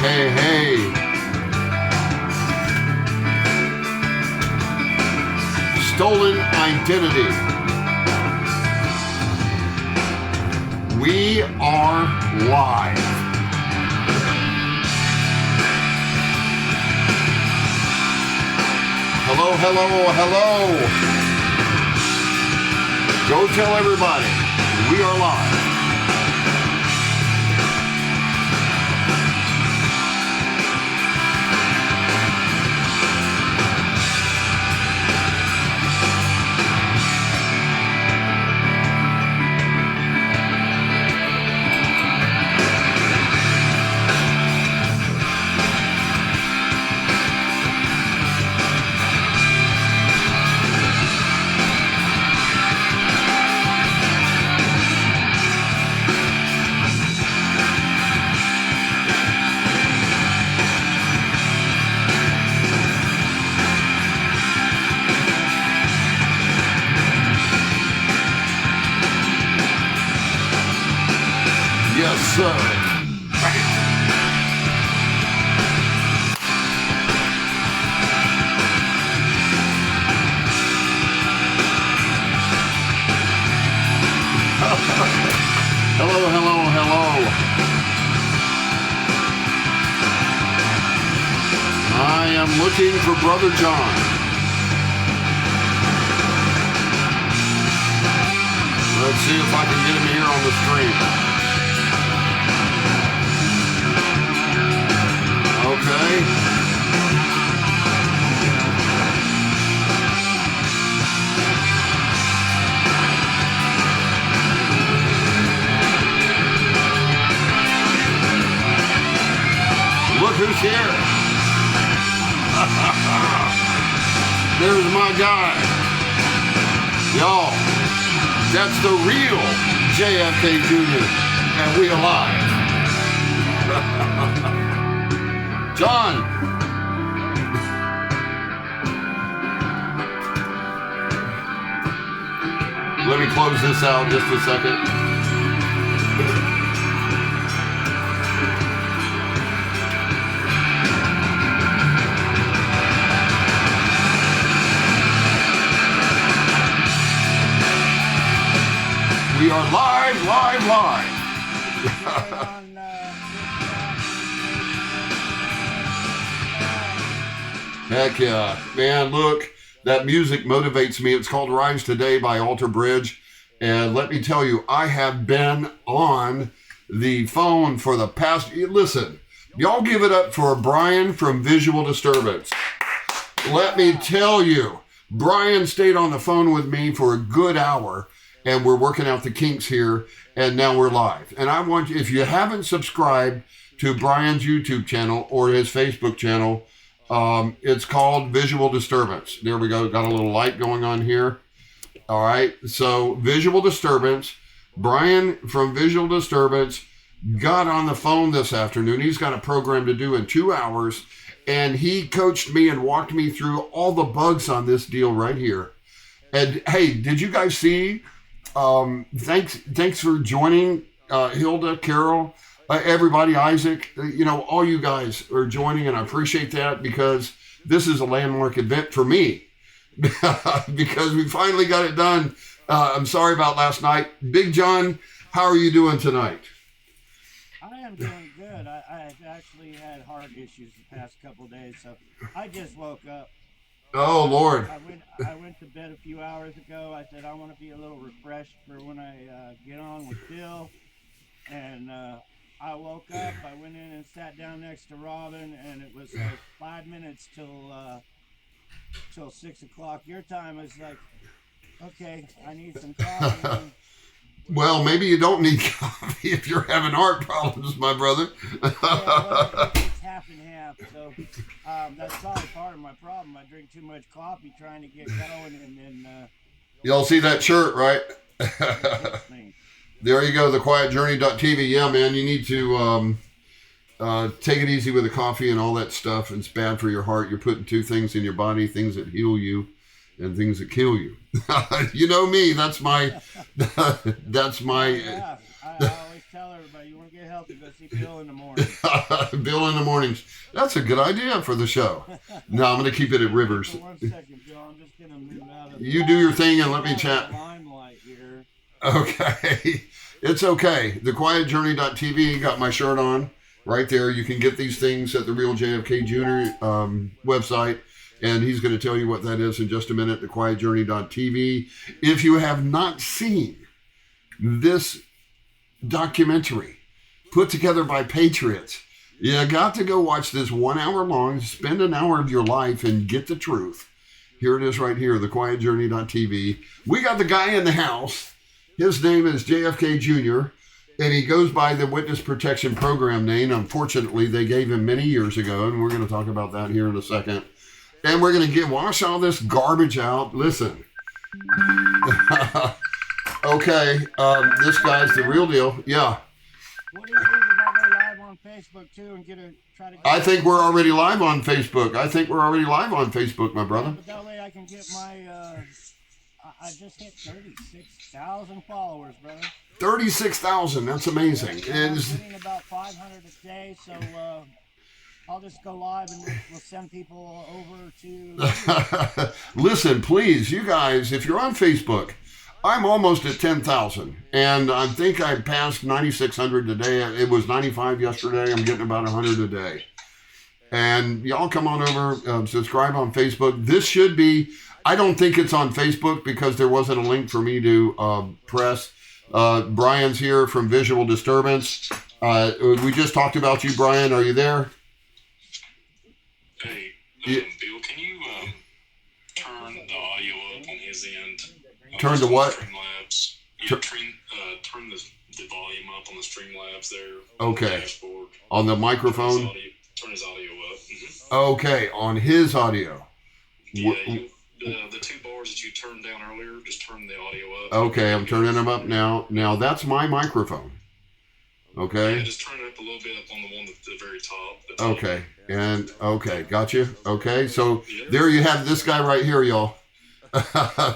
hey, hey. Stolen identity. We are live. Hello, hello, hello. Go tell everybody we are live. Sir. Hello, hello, hello. I am looking for Brother John. Let's see if I can get him here on the stream. Okay. Look who's here. There's my guy. Y'all, that's the real JFK Jr. and we alive. John. Let me close this out just a second. We are live, live, live. Heck yeah. Man, look, that music motivates me. It's called Rise Today by Alter Bridge. And let me tell you, I have been on the phone for the past... Listen, y'all give it up for Brian from Visual Disturbance. Let me tell you, Brian stayed on the phone with me for a good hour, and we're working out the kinks here, and now we're live. And I want you, if you haven't subscribed to Brian's YouTube channel or his Facebook channel, it's called Visual Disturbance. There we go. Got a little light going on here. All right. So Visual Disturbance, Brian from Visual Disturbance got on the phone this afternoon. He's got a program to do in 2 hours, and he coached me and walked me through all the bugs on this deal right here. And hey, did you guys see? Thanks for joining, Hilda, Carol. Everybody, Isaac, all you guys are joining, and I appreciate that because this is a landmark event for me because we finally got it done. I'm sorry about last night. Big John, how are you doing tonight? I am doing good. I actually had heart issues the past couple of days, so I just woke up. Oh, Lord. I went to bed a few hours ago. I said I want to be a little refreshed for when I get on with Bill, and I woke up, I went in and sat down next to Robin, and it was like 5 minutes till 6 o'clock your time. I was like, okay, I need some coffee. Well, maybe you don't need coffee if you're having heart problems, my brother. Yeah, well, it's half and half, so that's probably part of my problem. I drink too much coffee trying to get going, and then... Y'all see that shirt, right? There you go, thequietjourney.tv. Yeah, man, you need to take it easy with the coffee and all that stuff. It's bad for your heart. You're putting two things in your body, things that heal you and things that kill you. You know me, that's my... Yeah, I always tell everybody, you want to get hell to go see Bill in the morning. Bill in the mornings. That's a good idea for the show. No, I'm going to keep it at Rivers. For 1 second, Bill. I'm just going to move out of You do your thing and let me chat. limelight here. Okay. It's okay. TheQuietJourney.tv, got my shirt on right there. You can get these things at the Real JFK Jr. Website. And he's going to tell you what that is in just a minute, TheQuietJourney.tv. If you have not seen this documentary put together by Patriots, you got to go watch this 1 hour long, spend an hour of your life and get the truth. Here it is right here, TheQuietJourney.tv. We got the guy in the house. His name is JFK Jr., and he goes by the Witness Protection Program name. Unfortunately, they gave him many years ago, and we're going to talk about that here in a second. And we're going to wash all this garbage out. Listen. Okay, this guy's the real deal. Yeah. What do you think if I go live on Facebook too and try to? I think we're already live on Facebook. My brother. But that way I can get my. I just hit 36,000 followers, brother. 36,000. That's amazing. I'm getting about 500 a day, so I'll just go live and we'll send people over to. Listen, please, you guys, if you're on Facebook, I'm almost at 10,000, and I think I passed 9,600 today. It was 95 yesterday. I'm getting about 100 a day. And y'all come on over, subscribe on Facebook. This should be, I don't think it's on Facebook because there wasn't a link for me to press. Brian's here from Visual Disturbance. We just talked about you, Brian. Are you there? Hey, Bill, can you turn the audio up on his end? Turn to what? Streamlabs. Yeah, turn the volume up on the Streamlabs there. Okay. On the dashboard. On the microphone? Turn his audio up. Mm-hmm. Okay, on his audio. Yeah, the two bars that you turned down earlier, just turn the audio up. Okay, I'm turning them up now. Now, that's my microphone. Okay? Yeah, just turn it up a little bit up on the one at the very top. Okay, and okay, got you. Okay, so there you have this guy right here, y'all.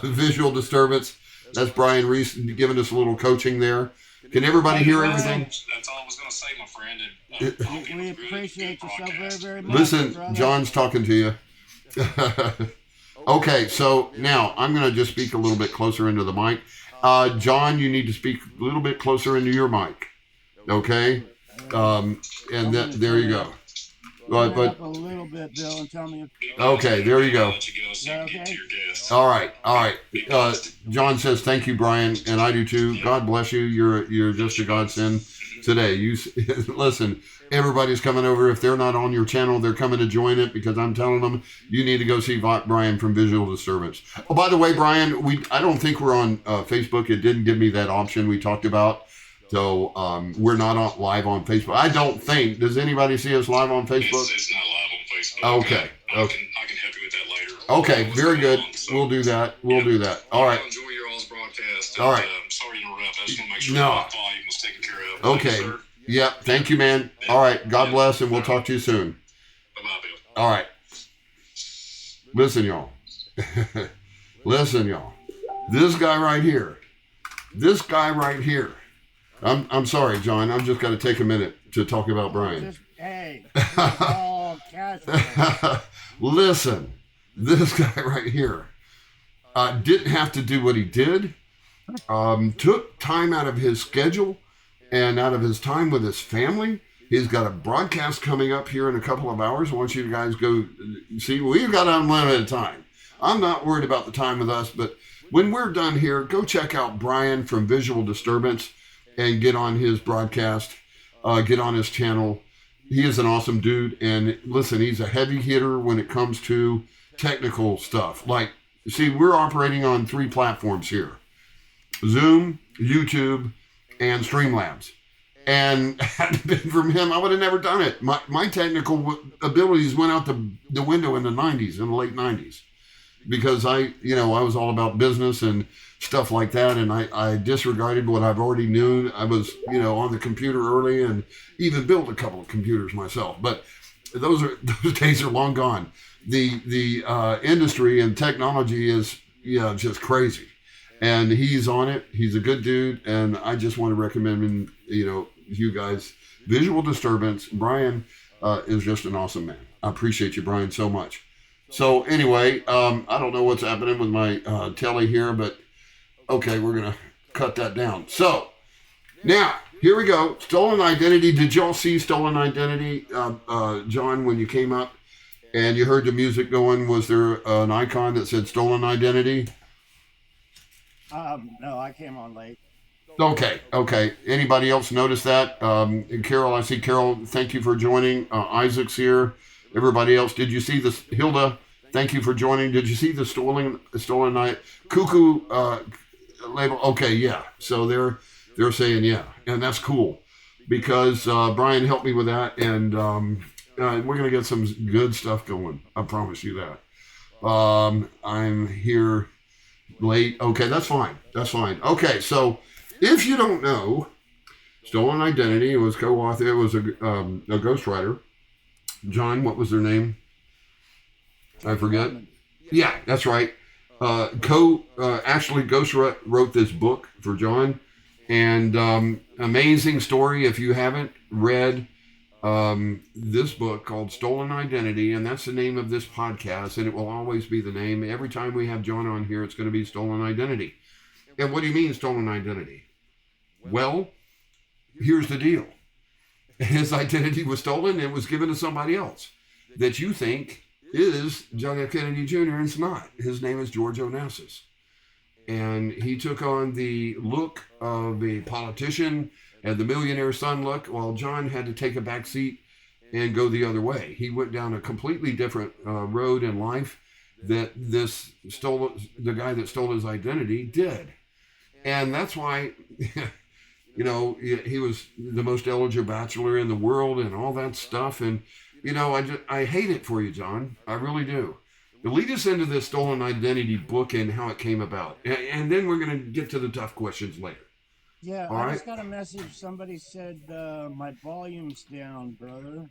Visual Disturbance. That's Brian Reese giving us a little coaching there. Can everybody hear everything? That's all I was going to say, my friend. And, we appreciate you so very, very much. Listen, brother. John's talking to you. Okay, so now I'm going to just speak a little bit closer into the mic. John, you need to speak a little bit closer into your mic. Okay? And there you go. But up a little bit, Bill, and tell me. Okay, there you go. Okay. All right. John says thank you, Brian, and I do too. God bless you. You're just a godsend today. You listen. Everybody's coming over. If they're not on your channel, they're coming to join it because I'm telling them you need to go see Brian from Visual Disturbance. Oh, by the way, Brian, I don't think we're on Facebook. It didn't give me that option we talked about. So we're not live on Facebook. I don't think. Does anybody see us live on Facebook? It's not live on Facebook. Okay. I can help you with that later. Okay, very good. We'll do that. Do that. All right. Enjoy your all's broadcast. All right. Sorry to interrupt. I just want to make sure No. the volume was taken care of. Okay. Sir. Yep. Thank you, man. All right. God bless, and we'll talk to you soon. Bye-bye, Bill. All right. Listen, y'all. Listen, y'all. This guy right here. I'm sorry, John. I'm just got to take a minute to talk about Brian. Hey, all casual. Listen, this guy right here didn't have to do what he did. Took time out of his schedule and out of his time with his family. He's got a broadcast coming up here in a couple of hours. I want you guys go see. We've got unlimited time. I'm not worried about the time with us, but when we're done here, go check out Brian from Visual Disturbance and get on his broadcast, get on his channel. He is an awesome dude. And listen, he's a heavy hitter when it comes to technical stuff. Like, see, we're operating on 3 platforms here: Zoom, YouTube, and Streamlabs. And had it been from him, I would have never done it. My technical abilities went out the window in the 90s, in the late 90s. Because I was all about business and stuff like that, and I disregarded what I've already knew. I was, on the computer early and even built a couple of computers myself. But those days are long gone. The industry and technology is just crazy, and he's on it. He's a good dude, and I just want to recommend him. You guys visual disturbance. Brian is just an awesome man. I appreciate you, Brian, so much. So anyway, I don't know what's happening with my telly here, but okay, we're going to cut that down. So now, here we go. Stolen Identity. Did y'all see Stolen Identity, John, when you came up and you heard the music going? Was there an icon that said Stolen Identity? No, I came on late. Okay. Anybody else notice that? Carol, I see Carol. Thank you for joining. Isaac's here. Everybody else, did you see this? Hilda, thank you for joining. Did you see the Stolen Night? Cuckoo label. Okay, yeah. So they're saying yeah, and that's cool because Brian helped me with that, and we're gonna get some good stuff going. I promise you that. I'm here late. Okay, that's fine. Okay, so if you don't know, Stolen Identity was co-author. It was a ghostwriter. John, what was their name? I forget. Yeah, that's right. Ashley Ghost wrote this book for John, and amazing story. If you haven't read this book called Stolen Identity, and that's the name of this podcast, and it will always be the name. Every time we have John on here, it's going to be Stolen Identity. And what do you mean Stolen Identity? Well, here's the deal. His identity was stolen. It was given to somebody else that you think is John F. Kennedy Jr. and it's not. His name is George Onassis. And he took on the look of a politician and the millionaire son look, while John had to take a back seat and go the other way. He went down a completely different road in life that the guy that stole his identity did. And that's why, you know, he was the most eligible bachelor in the world and all that stuff. And, you know, I hate it for you, John. I really do. Lead us into this Stolen Identity book and how it came about. And then we're going to get to the tough questions later. Yeah, all I right? just got a message. Somebody said my volume's down, brother.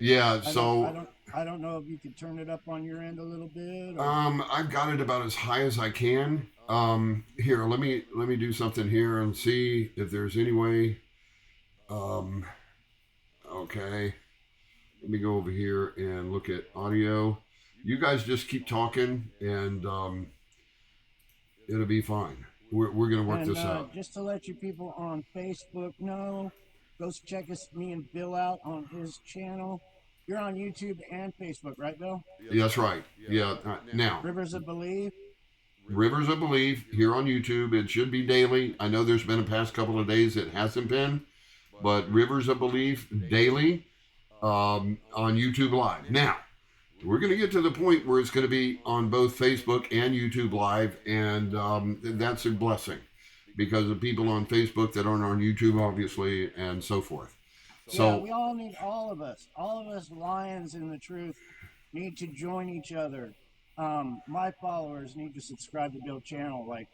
Yeah, so I don't know if you could turn it up on your end a little bit. Or... I've got it about as high as I can. Here, let me do something here and see if there's any way. Okay, let me go over here and look at audio. You guys just keep talking, and it'll be fine. We're gonna work this out. Just to let you people on Facebook know, go check me and Bill out on his channel. You're on YouTube and Facebook, right, Bill? Yeah, that's right. Yeah. Now, Rivers of Belief here on YouTube. It should be daily. I know there's been a past couple of days it hasn't been, but Rivers of Belief daily on YouTube Live. Now, we're going to get to the point where it's going to be on both Facebook and YouTube Live, and that's a blessing because of people on Facebook that aren't on YouTube, obviously, and so forth. So yeah, we all need, all of us lions in the truth need to join each other. My followers need to subscribe to Bill's channel like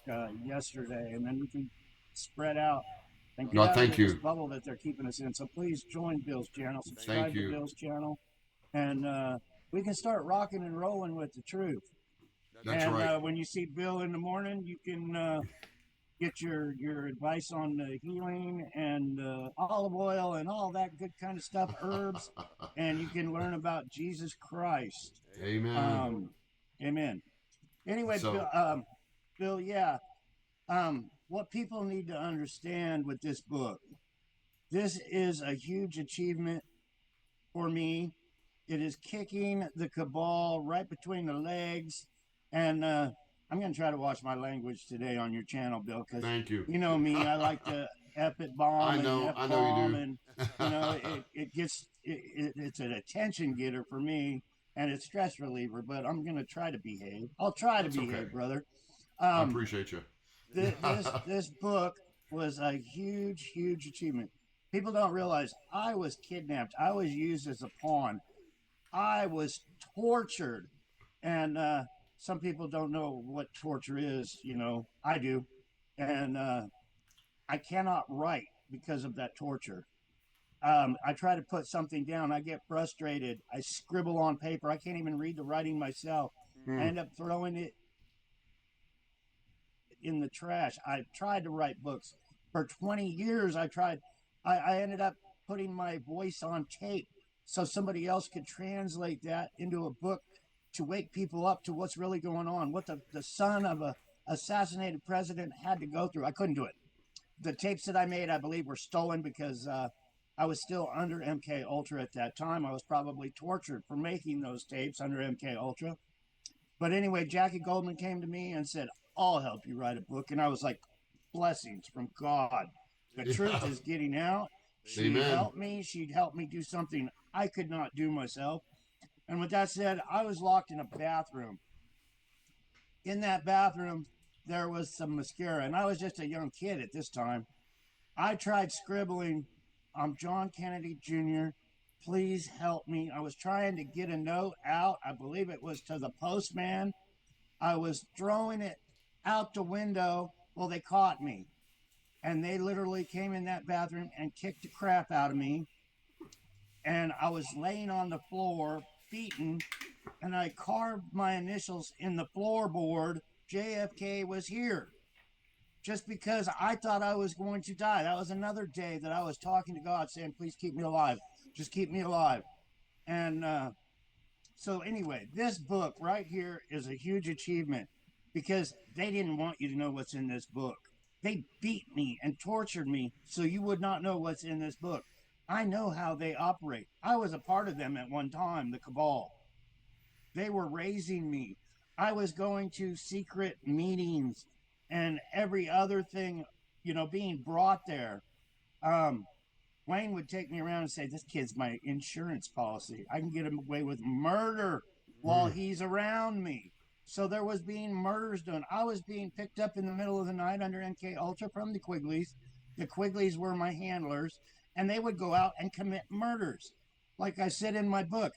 yesterday, and then we can spread out and get out of this bubble that they're keeping us in. So please join Bill's channel, subscribe to Bill's channel, and we can start rocking and rolling with the truth. That's right. When you see Bill in the morning, you can get your advice on healing and olive oil and all that good kind of stuff, herbs, and you can learn about Jesus Christ. Amen. Amen. Anyway, so, Bill, yeah, what people need to understand with this book, this is a huge achievement for me. It is kicking the Cabal right between the legs, and I'm going to try to watch my language today on your channel, Bill, because you know me, I like to F it bomb I know you do. And you know, it's an attention getter for me, and it's stress reliever, but I'm going to try to behave. I'll try to behave, brother. I appreciate you. This book was a huge, huge achievement. People don't realize I was kidnapped. I was used as a pawn. I was tortured, and some people don't know what torture is. You know, I do, and I cannot write because of that torture. I try to put something down. I get frustrated. I scribble on paper. I can't even read the writing myself. I end up throwing it in the trash. I tried to write books for 20 years. I ended up putting my voice on tape so somebody else could translate that into a book to wake people up to what's really going on, what the son of a assassinated president had to go through. I couldn't do it. The tapes that I made, I believe, were stolen because I was still under MK Ultra at that time. I was probably tortured for making those tapes under MK Ultra. But anyway, Jackie Goldman came to me and said, I'll help you write a book. And I was like, blessings from God. The truth is getting out. She'd help me. She'd help me do something I could not do myself. And with that said, I was locked in a bathroom. In that bathroom, there was some mascara. And I was just a young kid at this time. I tried scribbling, I'm John Kennedy Jr. Please help me. I was trying to get a note out. I believe it was to the postman. I was throwing it out the window. Well, they caught me. And they literally came in that bathroom and kicked the crap out of me. And I was laying on the floor, beaten, and I carved my initials in the floorboard. JFK was here. Just because I thought I was going to die. That was another day that I was talking to God saying, please keep me alive. Just keep me alive. And so anyway, this book right here is a huge achievement because they didn't want you to know what's in this book. They beat me and tortured me so you would not know what's in this book. I know how they operate. I was a part of them at one time, the Cabal. They were raising me. I was going to secret meetings and every other thing, being brought there. Wayne would take me around and say, this kid's my insurance policy. I can get him away with murder while he's around me. So there was being murders done. I was being picked up in the middle of the night under MK Ultra from the Quigleys. The Quigleys were my handlers, and they would go out and commit murders. Like I said in my book,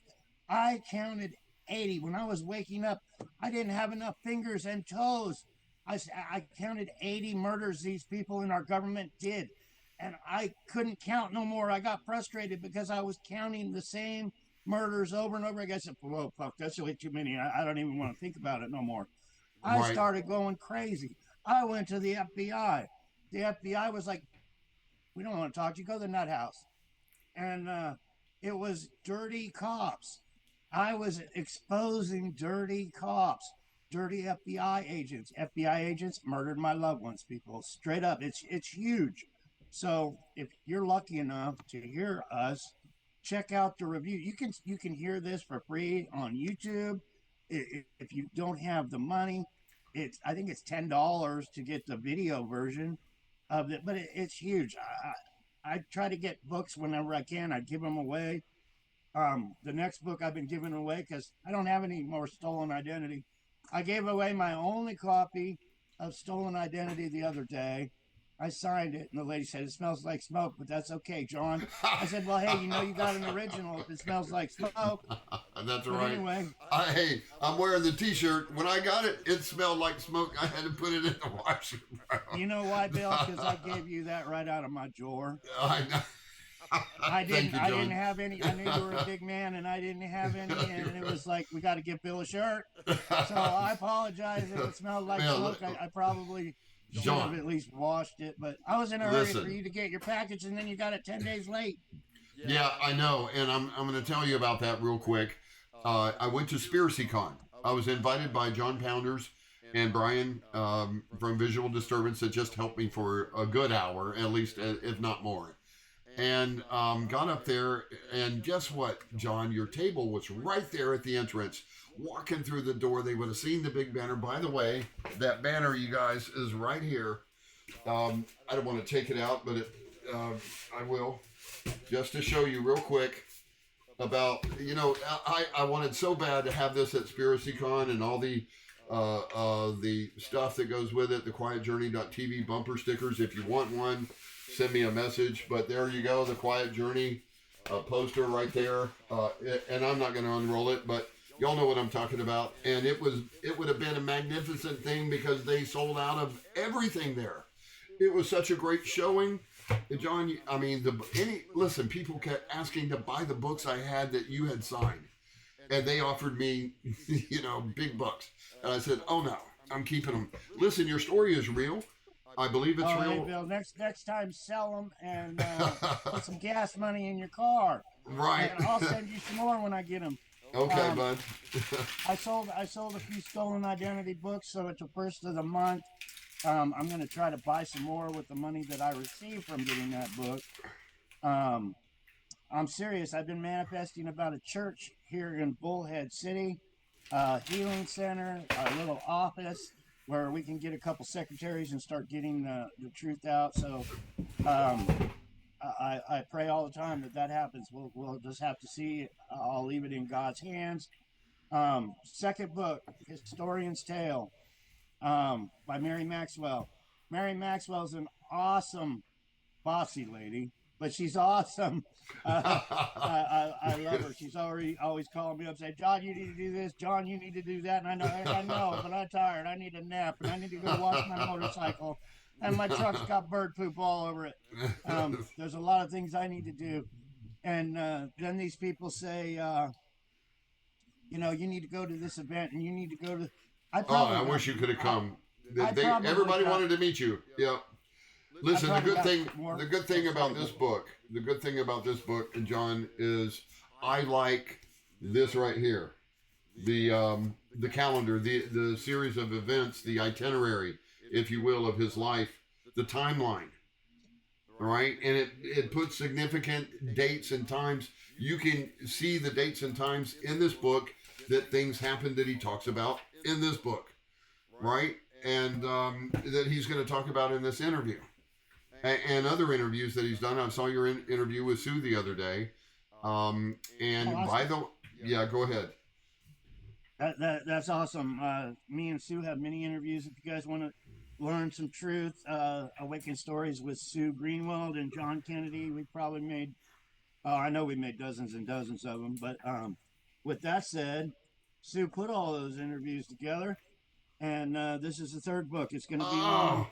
I counted 80. When I was waking up, I didn't have enough fingers and toes. I counted 80 murders these people in our government did. And I couldn't count no more. I got frustrated because I was counting the same murders over and over again. I said, whoa, fuck, that's really too many. I don't even want to think about it no more. I started going crazy. I went to the FBI. The FBI was like, we don't want to talk to you. Go to the nut house. And it was dirty cops. I was exposing dirty cops, dirty FBI agents. FBI agents murdered my loved ones, people. Straight up. It's huge. So if you're lucky enough to hear us, check out the review. You can hear this for free on YouTube. If you don't have the money, I think it's $10 to get the video version of it, but it's huge. I try to get books whenever I can. I give them away. The next book I've been giving away because I don't have any more Stolen Identity. I gave away my only copy of Stolen Identity the other day. I signed it, and the lady said, it smells like smoke, but that's okay, John. I said, well, hey, you got an original if it smells like smoke. That's but right. Anyway. Hey, I'm wearing the T-shirt. When I got it, it smelled like smoke. I had to put it in the washer, bro. You know why, Bill? Because I gave you that right out of my drawer. I know. I didn't have any. I knew you were a big man, and I didn't have any. And it was like, we got to give Bill a shirt. So I apologize if it smelled like smoke. I probably should have at least washed it. But I was in a hurry for you to get your package, and then you got it 10 days late. Yeah, I know. And I'm going to tell you about that real quick. I went to Spiracy Con. I was invited by John Pounders and Brian from Visual Disturbance that just helped me for a good hour, at least, if not more. And got up there, and guess what, John? Your table was right there at the entrance. Walking through the door, they would have seen the big banner. By the way, that banner, you guys, is right here. I don't want to take it out, but I will. Just to show you real quick about, I wanted so bad to have this at Spiracy Con and all the stuff that goes with it, the quietjourney.tv bumper stickers. If you want one, send me a message. But there you go, the Quiet Journey poster right there. And I'm not going to unroll it, but y'all know what I'm talking about. And it would have been a magnificent thing because they sold out of everything there. It was such a great showing. John, listen, people kept asking to buy the books I had that you had signed. And they offered me, big bucks. And I said, oh no, I'm keeping them. Listen, your story is real. I believe it's Oh, hey, real. Bill. Next time, sell them and put some gas money in your car. Right. And I'll send you some more when I get them. Okay, bud. I sold a few stolen identity books, so it's the first of the month. I'm going to try to buy some more with the money that I received from getting that book. I'm serious. I've been manifesting about a church here in Bullhead City, healing center, a little office where we can get a couple secretaries and start getting the truth out. So I pray all the time that happens. We'll just have to see. I'll leave it in God's hands. Second book, Historian's Tale, by Mary Maxwell. Mary Maxwell's an awesome, bossy lady, but she's awesome. I love her. She's always calling me up saying, John, you need to do this. John, you need to do that. And I know, but I'm tired. I need a nap, and I need to go wash my motorcycle. And my truck's got bird poop all over it. There's a lot of things I need to do. And then these people say, you need to go to this event, and you need to go to. I wish you could have come. Everybody wanted to meet you. Yep. Listen, the good thing about this book, John, is I like this right here, the calendar, the series of events, the itinerary, if you will, of his life, the timeline. All right, and it puts significant dates and times. You can see the dates and times in this book that things happened that he talks about in this book, right? And that he's going to talk about in this interview. And other interviews that he's done. I saw your interview with Sue the other day. Go ahead. That's awesome. Me and Sue have many interviews. If you guys want to learn some truth, Awaken Stories with Sue Greenwald and John Kennedy. We probably made, I know we made dozens and dozens of them. But with that said, Sue put all those interviews together. And this is the third book. It's going to be on.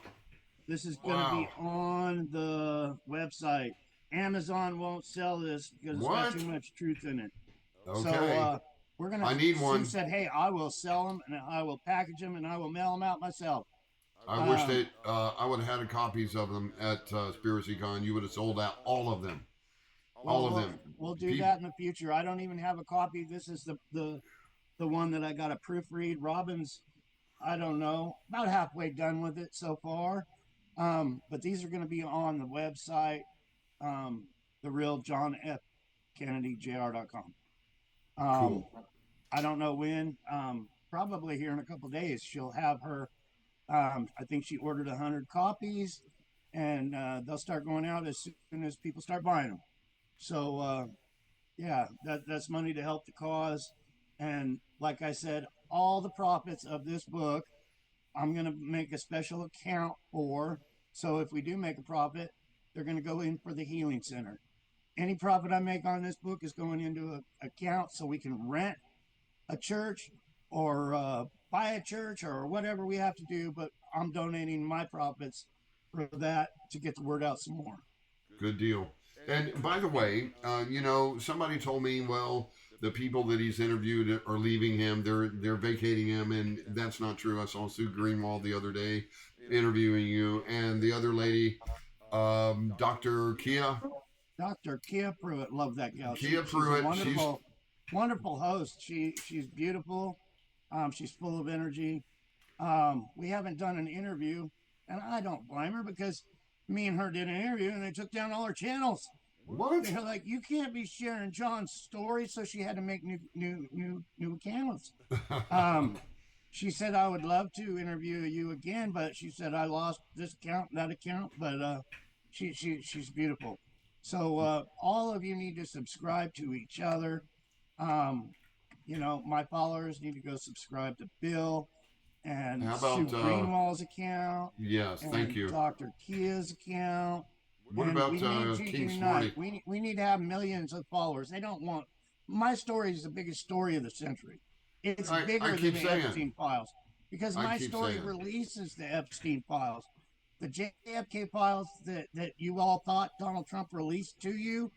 This is going to be on the website. Amazon won't sell this because it's got too much truth in it. Okay. So we're going to. I need one. Sue said, "Hey, I will sell them, and I will package them, and I will mail them out myself." I wish that I would have had copies of them at Spiracy Con. You would have sold out all of them. All of them. We'll do that in the future. I don't even have a copy. This is the one that I got to proofread. Robin's, I don't know, about halfway done with it so far. But these are going to be on the website, the real John F. Kennedy JR.com. Cool. I don't know when. Probably here in a couple of days. She'll have her. I think she ordered 100 copies, and they'll start going out as soon as people start buying them. So, that's money to help the cause. And like I said, all the profits of this book, I'm going to make a special account for. So if we do make a profit, they're going to go in for the healing center. Any profit I make on this book is going into an account so we can rent a church or buy a church or whatever we have to do. But I'm donating my profits for that to get the word out some more. Good deal. And by the way, somebody told me, well, the people that he's interviewed are leaving him. They're vacating him, and that's not true. I saw Sue Greenwald the other day interviewing you, and the other lady, Dr. Kia. Dr. Kia Pruitt, love that gal. Kia Pruitt, she's a wonderful host. She's beautiful. She's full of energy. We haven't done an interview, and I don't blame her because me and her did an interview, and they took down all her channels. What? They're like, you can't be sharing John's story, so she had to make new accounts. She said, I would love to interview you again, but she said I lost this account, that account, but she's beautiful. So all of you need to subscribe to each other. My followers need to go subscribe to Bill and Sue Greenwald's account. Yes, thank you. Dr. Kia's account. What about King Smarty? We need to have millions of followers. They don't want. My story is the biggest story of the century. It's bigger than the Epstein Files because my story releases the Epstein Files. The JFK Files that you all thought Donald Trump released to you,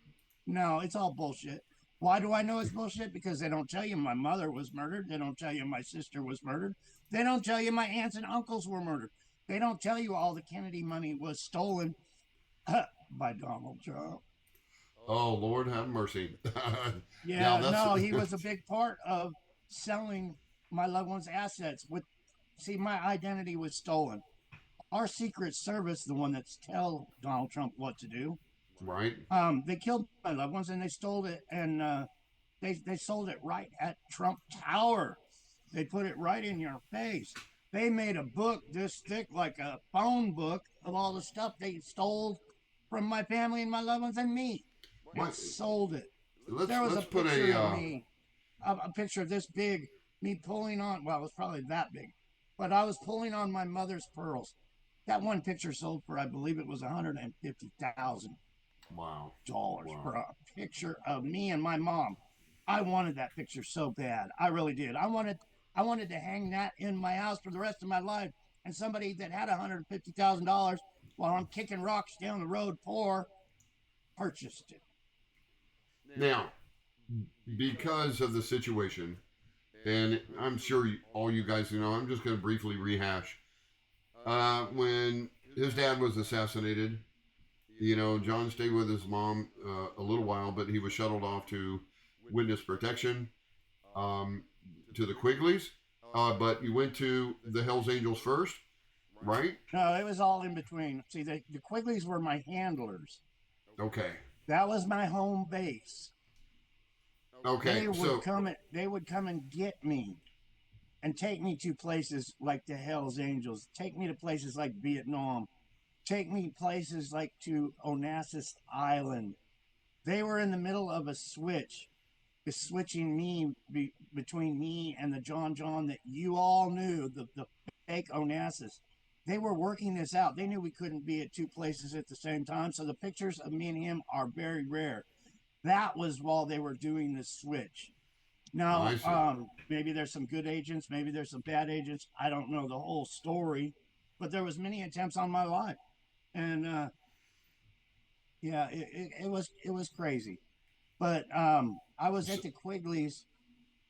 no, it's all bullshit. Why do I know it's bullshit? Because they don't tell you my mother was murdered. They don't tell you my sister was murdered. They don't tell you my aunts and uncles were murdered. They don't tell you all the Kennedy money was stolen by Donald Trump. Oh, Lord have mercy. Now Yeah, that's no, he was a big part of selling my loved one's assets. See, my identity was stolen. Our Secret Service, the one that's tell Donald Trump what to do, right. they killed my loved ones and they stole it, and they sold it right at Trump Tower. They put it right in your face. They made a book this thick, like a phone book, of all the stuff they stole from my family and my loved ones and me, and What? sold it. There was a Let's put picture of a. me, a picture this big, me pulling on. Well, it was probably that big, but I was pulling on my mother's pearls. That one picture sold for, I believe it was Wow. $150,000 for Wow. a picture of me and my mom. I wanted that picture so bad. I really did. I wanted to hang that in my house for the rest of my life. And somebody that had $150,000 while I'm kicking rocks down the road poor purchased it. Now, because of the situation, and I'm sure all you guys know, I'm just going to briefly rehash. When his dad was assassinated, John stayed with his mom a little while, but he was shuttled off to witness protection to the Quigleys. But you went to the Hells Angels first, right? No, it was all in between. See, the Quigleys were my handlers. Okay. That was my home base. Okay. They would come and get me and take me to places like the Hells Angels, take me to places like Vietnam, take me places like to Onassis Island. They were in the middle of a switching me between me and the John that you all knew, the fake Onassis. They were working this out. They knew we couldn't be at two places at the same time, so the pictures of me and him are very rare. That was while they were doing the switch. I Now, see. maybe there's some good agents, maybe there's some bad agents. I don't know the whole story, but there was many attempts on my life, and yeah, it was crazy. But I was at So, the Quigleys,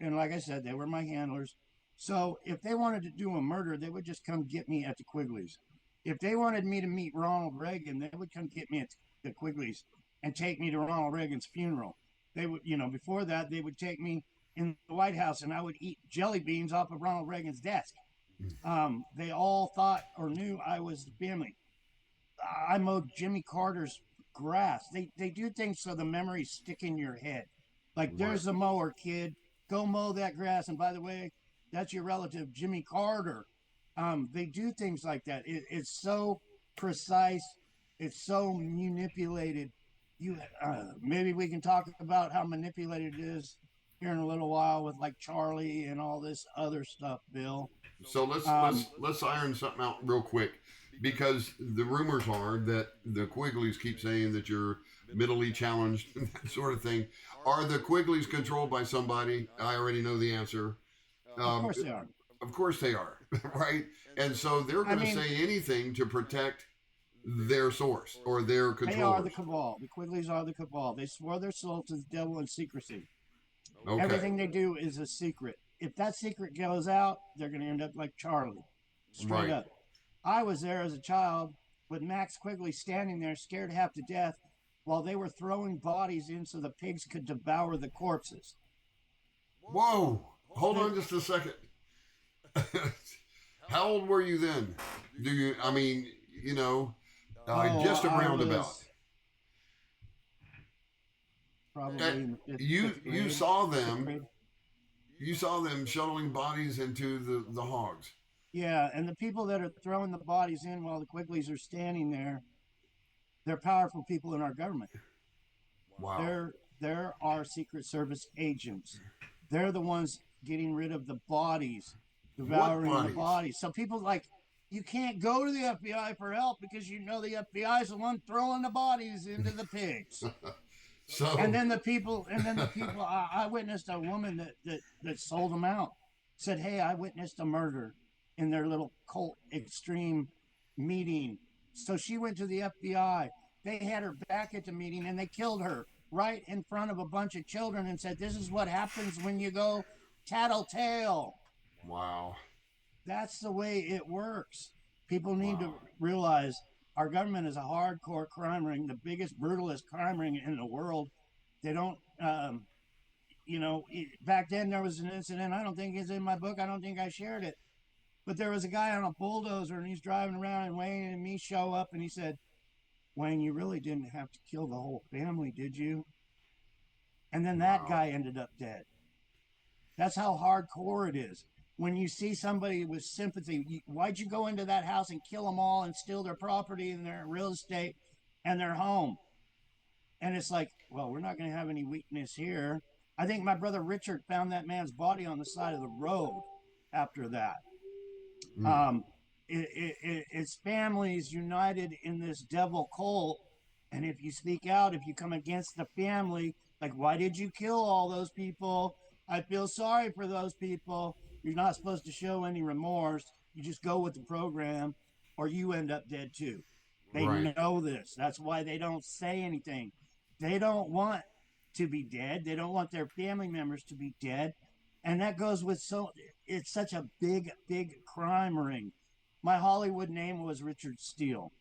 and like I said, they were my handlers. So if they wanted to do a murder, they would just come get me at the Quigleys. If they wanted me to meet Ronald Reagan, they would come get me at the Quigleys and take me to Ronald Reagan's funeral. They would, before that, they would take me in the White House, and I would eat jelly beans off of Ronald Reagan's desk. They all thought or knew I was the family. I mowed Jimmy Carter's grass. They do things so the memories stick in your head. Like, right. there's a mower, kid. Go mow that grass. And by the way, that's your relative, Jimmy Carter. They do things like that. It's so precise. It's so manipulated. Maybe we can talk about how manipulated it is here in a little while with like Charlie and all this other stuff, Bill. So let's Um, let's let's iron something out real quick, because the rumors are that the Quigleys keep saying that you're mentally challenged and that sort of thing. Are the Quigleys controlled by somebody? I already know the answer. of Um, course they are. of course they are, right? And so they're I going to mean, say anything to protect their source or their they are the controllers. cabal. The Quigleys are the cabal. They swore their soul to the devil in secrecy. Okay, Everything they do is a secret. If that secret goes out, they're going to end up like Charlie. Straight right. up. I was there as a child with Max Quigley standing there scared half to death while they were throwing bodies in so the pigs could devour the corpses. Whoa! Hold The, on just a second. How old were you then? Do you? I mean, just a I roundabout. was probably in the You fifth you grade. saw Fifth them. grade. You saw them shuttling bodies into the hogs. Yeah, and the people that are throwing the bodies in while the Quigleys are standing there, they're powerful people in our government. Wow. They're our Secret Service agents. They're the ones getting rid of the bodies, What devouring the bodies? bodies. So people like, you can't go to the FBI for help because you know the FBI is the one throwing the bodies into the pigs. And So then the people. I witnessed a woman that sold them out. Said, "Hey, I witnessed a murder in their little cult extreme meeting." So she went to the FBI. They had her back at the meeting and they killed her right in front of a bunch of children and said, "This is what happens when you go tattletale." wow. That's the way it works. People need Wow. to realize our government is a hardcore crime ring, the biggest, brutalist crime ring in the world. They don't, back then there was an incident. I don't think it's in my book. I don't think I shared it. But there was a guy on a bulldozer and he's driving around, and Wayne and me show up and he said, Wayne, you really didn't have to kill the whole family, did you? And then that Wow. guy ended up dead. That's how hardcore it is. When you see somebody with sympathy, why'd you go into that house and kill them all and steal their property and their real estate and their home? And it's like, well, we're not going to have any weakness here. I think my brother Richard found that man's body on the side of the road after that. Mm. Um, it's families united in this devil cult. And if you speak out, if you come against the family, like, why did you kill all those people? I feel sorry for those people. You're not supposed to show any remorse. You just go with the program, or you end up dead too. They Right. know this. That's why they don't say anything. They don't want to be dead. They don't want their family members to be dead. And that goes with it's such a big crime ring. My Hollywood name was Richard Steele.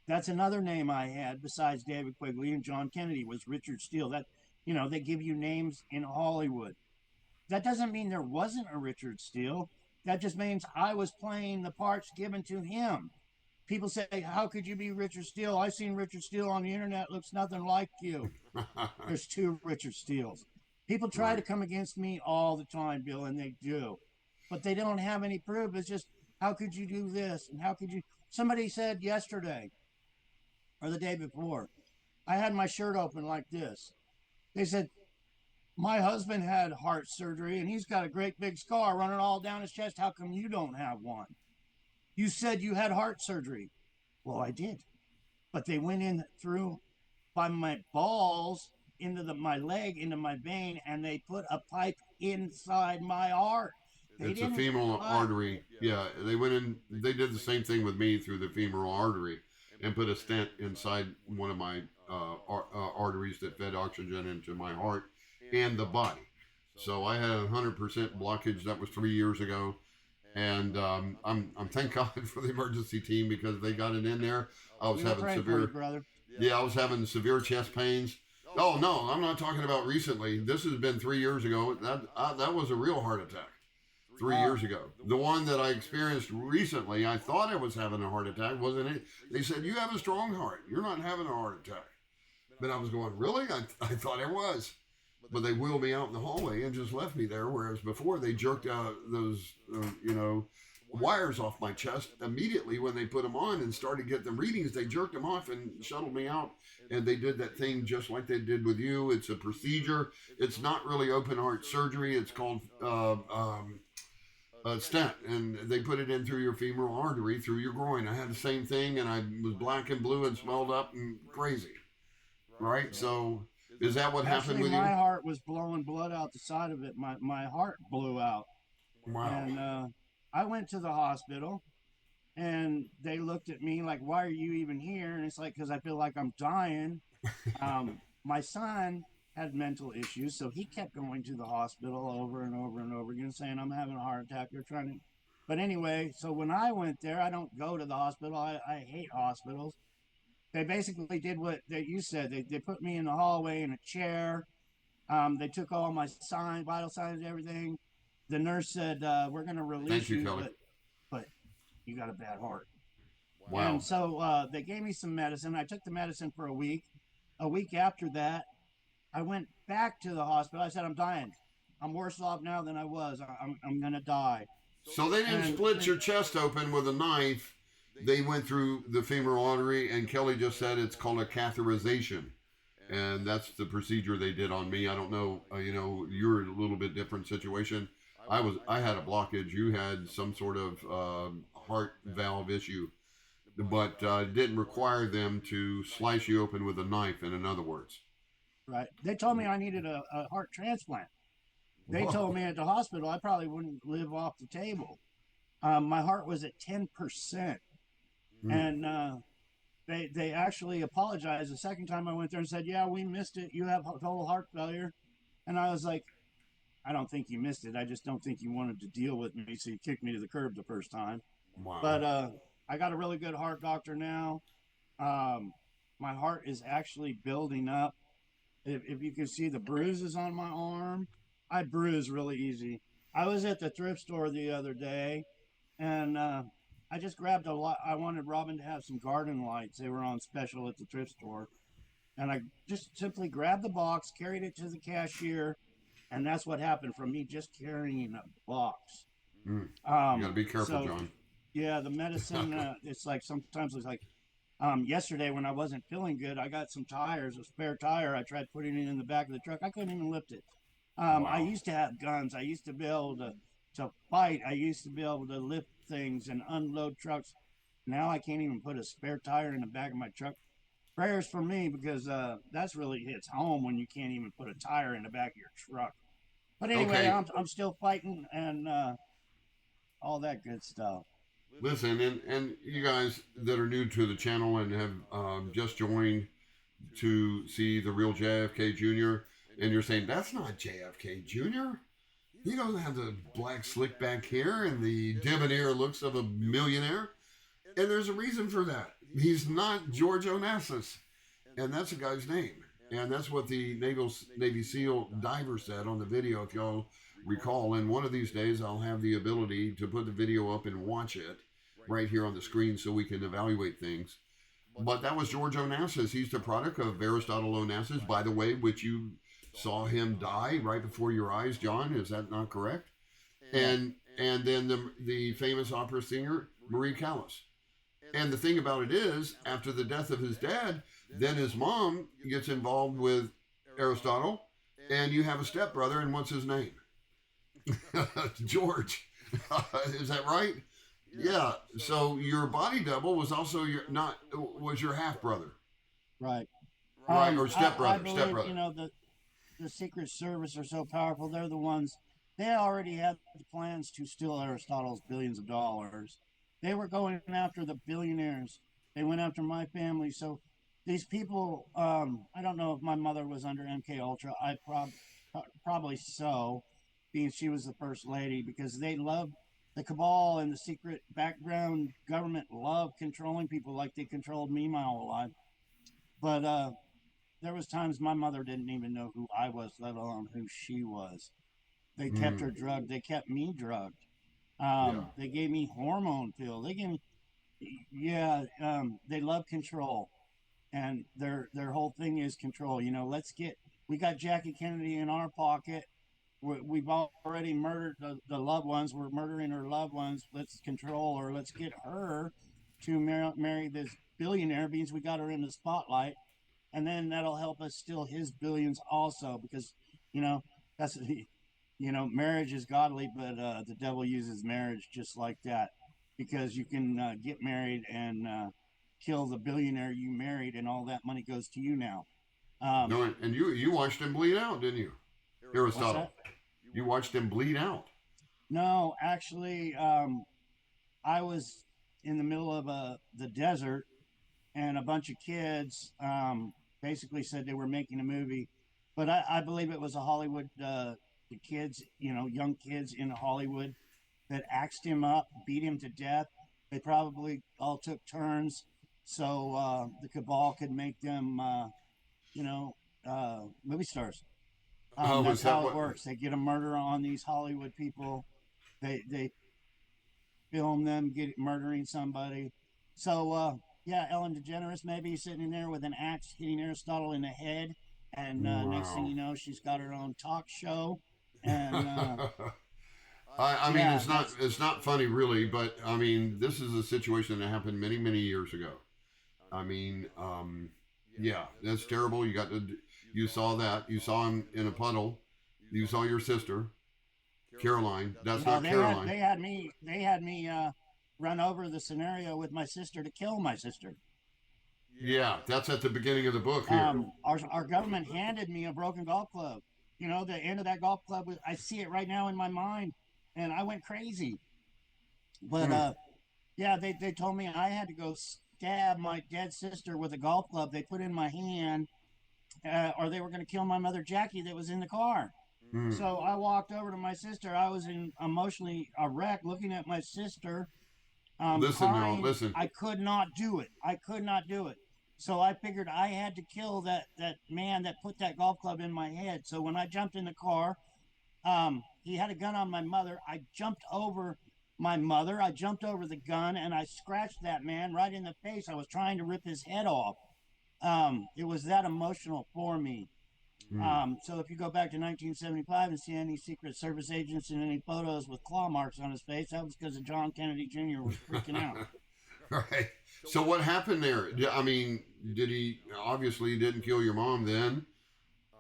That's another name I had besides David Quigley and John Kennedy was Richard Steele. That, they give you names in Hollywood. That doesn't mean there wasn't a Richard Steele. That just means I was playing the parts given to him. People say, how could you be Richard Steele? I've seen Richard Steele on the internet. Looks nothing like you. There's two Richard Steeles. People try to Right. come against me all the time, Bill, and they do. But they don't have any proof. It's just, how could you do this? And how could you? Somebody said yesterday or the day before, I had my shirt open like this. They said, my husband had heart surgery and he's got a great big scar running all down his chest. How come you don't have one? You said you had heart surgery. Well, I did. But they went in through by my balls into my leg, into my vein, and they put a pipe inside my heart. They It's a didn't femoral cut. artery. Yeah, they went in. They did the same thing with me through the femoral artery, and put a stent inside one of my arteries that fed oxygen into my heart and the body. So I had 100% blockage. That was 3 years ago, and I'm thank God for the emergency team because they got it in there. I was We were having praying for you, severe. brother. Yeah, I was having severe chest pains. Oh no, I'm not talking about recently. This has been 3 years ago. That was a real heart attack. 3 years ago. The one that I experienced recently, I thought I was having a heart attack, wasn't it? They said, you have a strong heart. You're not having a heart attack. But I was going, really? I thought I was. But they wheeled me out in the hallway and just left me there, whereas before they jerked out those, wires off my chest immediately when they put them on and started getting the readings. They jerked them off and shuttled me out. And they did that thing just like they did with you. It's a procedure. It's not really open heart surgery. It's called stent, and they put it in through your femoral artery through your groin. I had the same thing, and I was black and blue and swelled up and crazy. Right? So, is that what happened Actually, with my you? heart was blowing blood out the side of it. My heart blew out. Wow. And I went to the hospital and they looked at me like, why are you even here? And it's like, because I feel like I'm dying. My son had mental issues, so he kept going to the hospital over and over and over again, saying, I'm having a heart attack. They're trying to. But anyway, so when I went there, I don't go to the hospital. I hate hospitals. They basically did what you said. They put me in the hallway in a chair. They took all my vital signs, everything. The nurse said, we're going to Thank release you, you, Kelly. but you got a bad heart. And Wow. so they gave me some medicine. I took the medicine for a week. A week after that, I went back to the hospital. I said, I'm dying. I'm worse off now than I was. I'm going to die. So they didn't And split your chest open with a knife. They went through the femoral artery, and Kelly just said it's called a catheterization. And that's the procedure they did on me. I don't know, you're in a little bit different situation. I had a blockage. You had some sort of heart valve issue, but it didn't require them to slice you open with a knife. In other words, right, they told me I needed a heart transplant. They told whoa, me at the hospital I probably wouldn't live off the table. My heart was at 10%. mm, And they actually apologized the second time I went there and said, yeah, we missed it. You have total heart failure. And I was like, I don't think you missed it. I just don't think you wanted to deal with me. So you kicked me to the curb the first time. wow, But I got a really good heart doctor now. My heart is actually building up. If you can see the bruises on my arm, I bruise really easy. I was at the thrift store the other day, and I just grabbed a lot. I wanted Robin to have some garden lights. They were on special at the thrift store, and I just simply grabbed the box, carried it to the cashier, and that's what happened from me just carrying a box. Mm. You got to be careful, So John. yeah, the medicine. It's like sometimes it's like yesterday when I wasn't feeling good, I got some tires, a spare tire. I tried putting it in the back of the truck. I couldn't even lift it. I Wow. used to have guns. I used to be able to fight. I used to be able to lift things and unload trucks. Now I can't even put a spare tire in the back of my truck. Prayers for me because that's really hits home when you can't even put a tire in the back of your truck. But anyway, Okay. I'm still fighting and all that good stuff. Listen, and you guys that are new to the channel and have just joined to see the real JFK Jr., and you're saying, that's not JFK Jr. He doesn't have the black slick back hair and the debonair looks of a millionaire. And there's a reason for that. He's not George Onassis. And that's the guy's name. And that's what the Navy SEAL diver said on the video, if y'all recall. And one of these days, I'll have the ability to put the video up and watch it right here on the screen so we can evaluate things. But that was George Onassis. He's the product of Aristotle Onassis, by the way, which you saw him die right before your eyes, John. Is that not correct? And then the famous opera singer, Marie Callas. And the thing about it is, after the death of his dad, then his mom gets involved with Aristotle, and you have a stepbrother, and what's his name? George. Is that right? Yeah. So your body double was also your half brother. Right. Right, or stepbrother. I believe, Stepbrother. you know, the Secret Service are so powerful. They're the ones, they already had the plans to steal Aristotle's billions of dollars. They were going after the billionaires. They went after my family. So these people, I don't know if my mother was under MK Ultra. Probably so, being she was the first lady, because they love the cabal and the secret background government love controlling people like they controlled me my whole life. But there was times my mother didn't even know who I was, let alone who she was. They kept her drugged. They kept me drugged. Yeah. They gave me hormone pill. They gave me, yeah. They love control, and their whole thing is control. You know, we got Jackie Kennedy in our pocket. We've already murdered the loved ones. We're murdering her loved ones. Let's control her. Let's get her to marry this billionaire. Means we got her in the spotlight, and then that'll help us steal his billions also. Because, you know, that's marriage is godly, but the devil uses marriage just like that, because you can get married and kill the billionaire you married, and all that money goes to you now. No, and you watched him bleed out, didn't you? Aristotle. You watched him bleed out. No, actually, I was in the middle of the desert, and a bunch of kids basically said they were making a movie, but I believe it was a Hollywood, the kids, young kids in Hollywood that axed him up, beat him to death. They probably all took turns, so the cabal could make them, movie stars. Oh, That's is that how it what? works. They get a murder on these Hollywood people. They film them murdering somebody. So yeah, Ellen DeGeneres maybe sitting there with an axe hitting Aristotle in the head, and next thing Wow. you know, she's got her own talk show. And I mean, yeah, that's it's not funny really, but I mean, this is a situation that happened many years ago. I mean, yeah, that's terrible. You saw that. You saw him in a puddle. You saw your sister, Caroline. That's no. not Caroline. They had me run over the scenario with my sister to kill my sister. Yeah, that's at the beginning of the book here. Our government handed me a broken golf club. You know, the end of that golf club was, I see it right now in my mind, and I went crazy. But Hmm. yeah, they told me I had to go stab my dead sister with a golf club they put in my hand, or they were going to kill my mother Jackie that was in the car. Hmm. So I walked over to my sister. I was in emotionally a wreck, looking at my sister. Listen, y'all, Crying, listen. I could not do it. So I figured I had to kill that man that put that golf club in my head. So when I jumped in the car, he had a gun on my mother. I jumped over my mother. I jumped over the gun and I scratched that man right in the face. I was trying to rip his head off. It was that emotional for me. So if you go back to 1975 and see any Secret Service agents in any photos with claw marks on his face, that was because of John Kennedy Jr. was freaking out. Right. So what happened there? I mean, did he obviously didn't kill your mom then?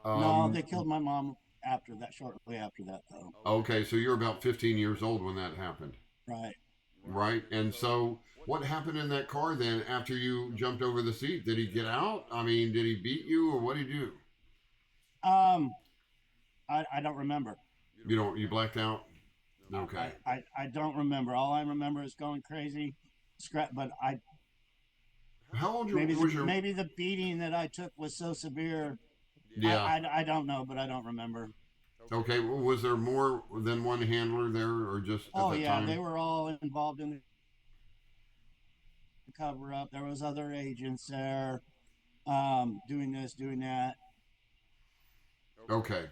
No, they killed my mom after that, shortly after that, though. Okay, so you're about 15 years old when that happened. Right. Right. And so what happened in that car then after you jumped over the seat? Did he get out? I mean, did he beat you or what did he do? I don't remember. You blacked out? Okay. I don't remember. All I remember is going crazy, but How old was your... maybe the beating that I took was so severe. Yeah. I don't know, but I don't remember. Okay. Was there more than one handler there or just at Oh that yeah, time? they were all involved in the cover up. There was other agents there, doing this, doing that. Okay.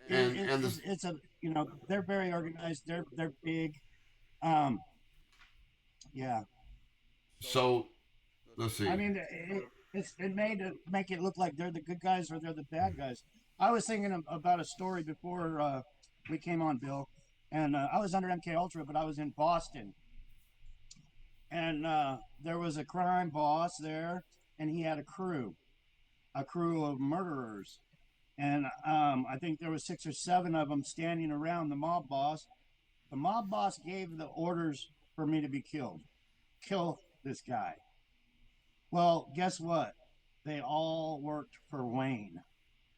It's a, they're very organized. They're big. Yeah. So let's see. I mean, it made to make it look like they're the good guys or they're the bad guys. I was thinking about a story before we came on, Bill, and I was under MK Ultra, but I was in Boston, and there was a crime boss there, and he had a crew of murderers, and I think there was 6 or 7 of them standing around the mob boss. The mob boss gave the orders for me to be killed. Kill this guy. Well, guess what? They all worked for Wayne.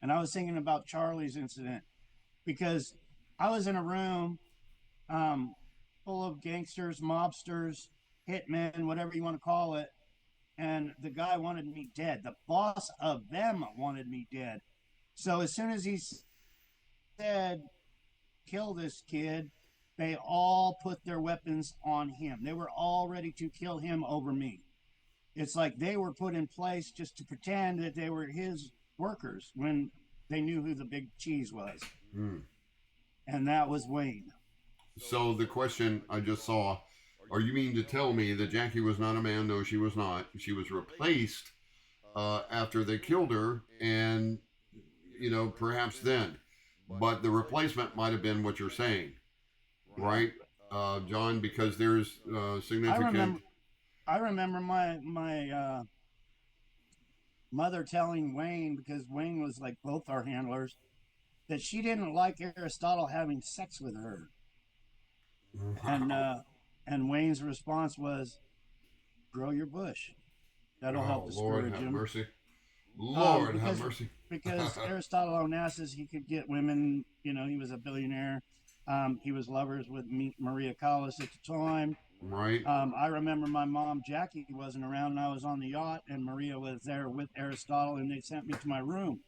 And I was thinking about Charlie's incident because I was in a room full of gangsters, mobsters, hitmen, whatever you want to call it. And the guy wanted me dead. The boss of them wanted me dead. So as soon as he said, kill this kid, they all put their weapons on him. They were all ready to kill him over me. It's like they were put in place just to pretend that they were his workers when they knew who the big cheese was. And that was Wayne. So the question I just saw, are you mean to tell me that Jackie was not a man? No, she was not. She was replaced after they killed her and, perhaps then. But the replacement might have been what you're saying, right, John? Because there's significant... I remember my mother telling Wayne, because Wayne was like both our handlers, that she didn't like Aristotle having sex with her. Wow. And Wayne's response was, grow your bush. That'll help discourage Lord have him. mercy. Lord have mercy. Because Aristotle Onassis, he could get women, he was a billionaire. He was lovers with Maria Callas at the time. Right. I remember my mom, Jackie, wasn't around, and I was on the yacht, and Maria was there with Aristotle, and they sent me to my room.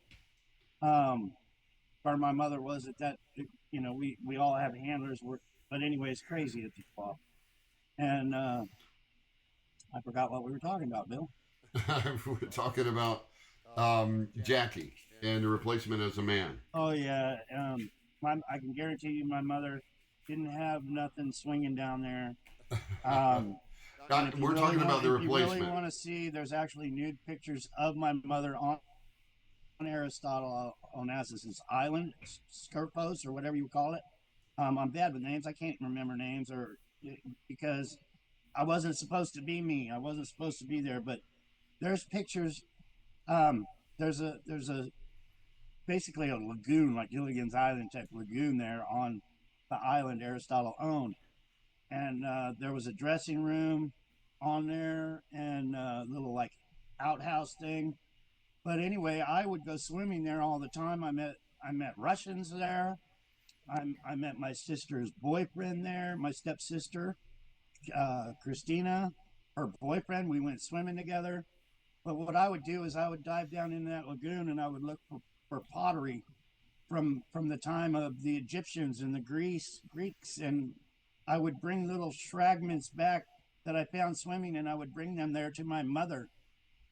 Where my mother was at that, we all have handlers, but anyways, crazy at the spot. And I forgot what we were talking about, Bill. We're talking about Jackie and the replacement as a man. Oh, yeah. I can guarantee you my mother didn't have nothing swinging down there. We're talking about the replacement. If you really want to see, there's actually nude pictures of my mother on Aristotle Onassis' island, skirt post, or whatever you call it. I'm bad with names. I can't remember names, because I wasn't supposed to be me. I wasn't supposed to be there. But there's pictures. There's a basically a lagoon, like Gilligan's Island type lagoon there on the island Aristotle owned. And there was a dressing room on there and a little like outhouse thing. But anyway, I would go swimming there all the time. I met Russians there. I met my sister's boyfriend there, my stepsister, Christina, her boyfriend. We went swimming together. But what I would do is I would dive down into that lagoon and I would look for pottery from the time of the Egyptians and the Greeks, and I would bring little fragments back that I found swimming, and I would bring them there to my mother.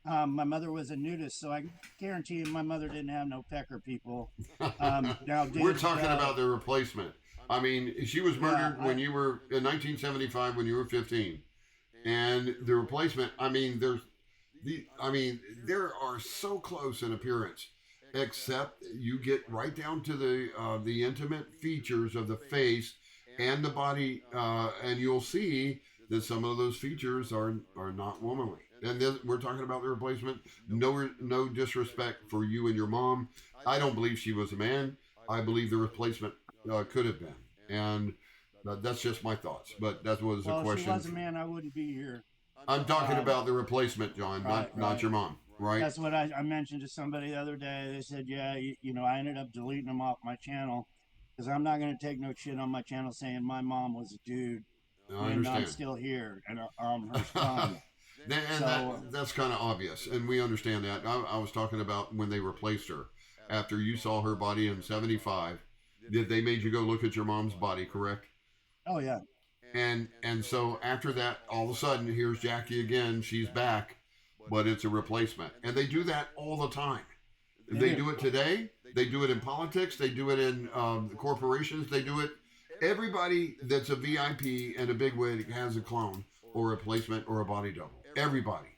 My mother was a nudist, so I guarantee you my mother didn't have no pecker people. Now, We're talking about the replacement. I mean, she was murdered Yeah, when you were in 1975 when you were 15, and the replacement. I mean, there are so close in appearance, except you get right down to the intimate features of the face and the body, and you'll see that some of those features are not womanly. And we're talking about the replacement. No disrespect for you and your mom. I don't believe she was a man. I believe the replacement could have been, and that's just my thoughts. But that was a question. If she was a man, I wouldn't be here. I'm talking about the replacement, John, not your mom, right? That's what I mentioned to somebody the other day. They said, yeah, I ended up deleting them off my channel because I'm not going to take no shit on my channel saying my mom was a dude. I And I'm understand. still here, and I'm her son. That's kind of obvious, and we understand that. I was talking about when they replaced her. After you saw her body in 75, did they made you go look at your mom's body, correct? Oh, yeah. And so after that, all of a sudden, here's Jackie again. She's back, but it's a replacement. And they do that all the time. They do it today. They do it in politics. They do it in corporations. They do it. Everybody that's a VIP and a bigwig has a clone or a replacement or a body double. Everybody.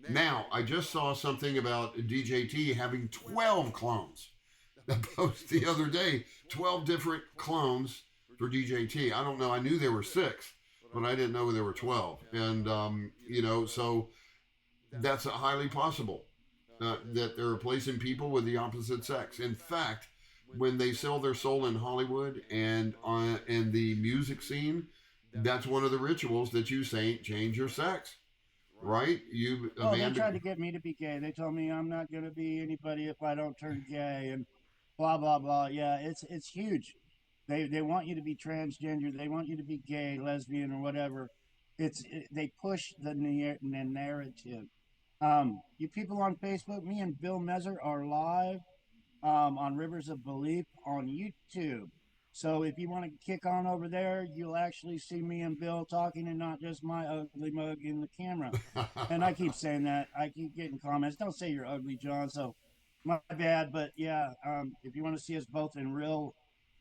Now, I just saw something about DJT having 12 clones. That post the other day, 12 different clones for DJT. I don't know. I knew there were 6, but I didn't know there were 12. And, so that's highly possible that they're replacing people with the opposite sex. In fact, when they sell their soul in Hollywood and in the music scene, that's one of the rituals that you say change your sex, right? They tried to get me to be gay. They told me I'm not going to be anybody if I don't turn gay and blah blah blah. Yeah, it's huge. They want you to be transgender. They want you to be gay, lesbian, or whatever. They push the narrative. You people on Facebook, me and Bill Mezzer are live on Rivers of Belief on YouTube. So if you want to kick on over there, you'll actually see me and Bill talking and not just my ugly mug in the camera. And I keep saying that. I keep getting comments. Don't say you're ugly, John. So my bad. But yeah, if you want to see us both in real,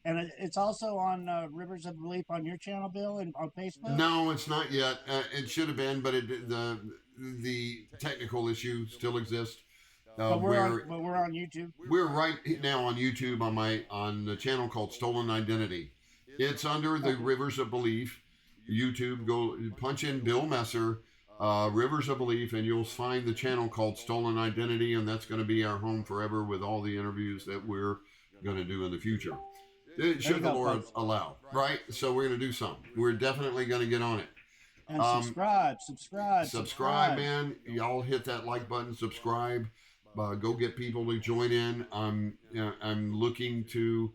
and it's also on Rivers of Belief on your channel, Bill, and on Facebook. No, it's not yet. It should have been, but the technical issue still exists. But we're on YouTube. We're right now on YouTube on the channel called Stolen Identity. It's under the Rivers of Belief. YouTube, go punch in Bill Messer, Rivers of Belief, and you'll find the channel called Stolen Identity, and that's going to be our home forever with all the interviews that we're going to do in the future. Should the Lord allow, right? So we're going to do something. We're definitely going to get on it. And subscribe, man. Y'all hit that like button, subscribe. Go get people to join in. I'm looking to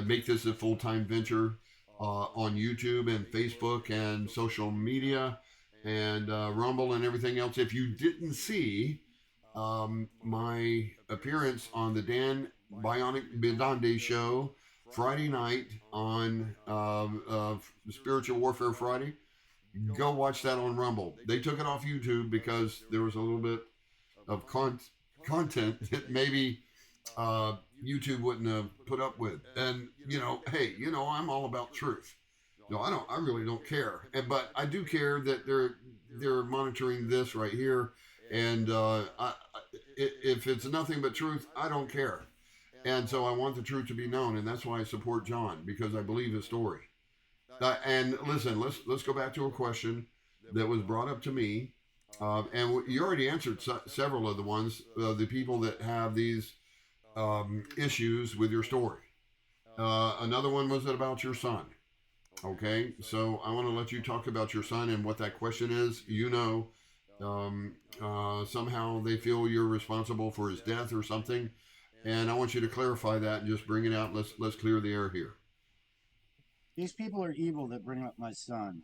make this a full-time venture on YouTube and Facebook and social media and Rumble and everything else. If you didn't see my appearance on the Dan Bionic Bidande Show Friday night on Spiritual Warfare Friday, go watch that on Rumble. They took it off YouTube because there was a little bit of content that maybe YouTube wouldn't have put up with. And hey, I'm all about truth. No, I really don't care. But I do care that they're monitoring this right here. And if it's nothing but truth, I don't care. And so I want the truth to be known, and that's why I support John, because I believe his story. And listen, let's go back to a question that was brought up to me. And you already answered several of the ones, the people that have these issues with your story. Another one was about your son. Okay, so I want to let you talk about your son and what that question is. Somehow they feel you're responsible for his death or something. And I want you to clarify that and just bring it out. Let's clear the air here. These people are evil that bring up my son.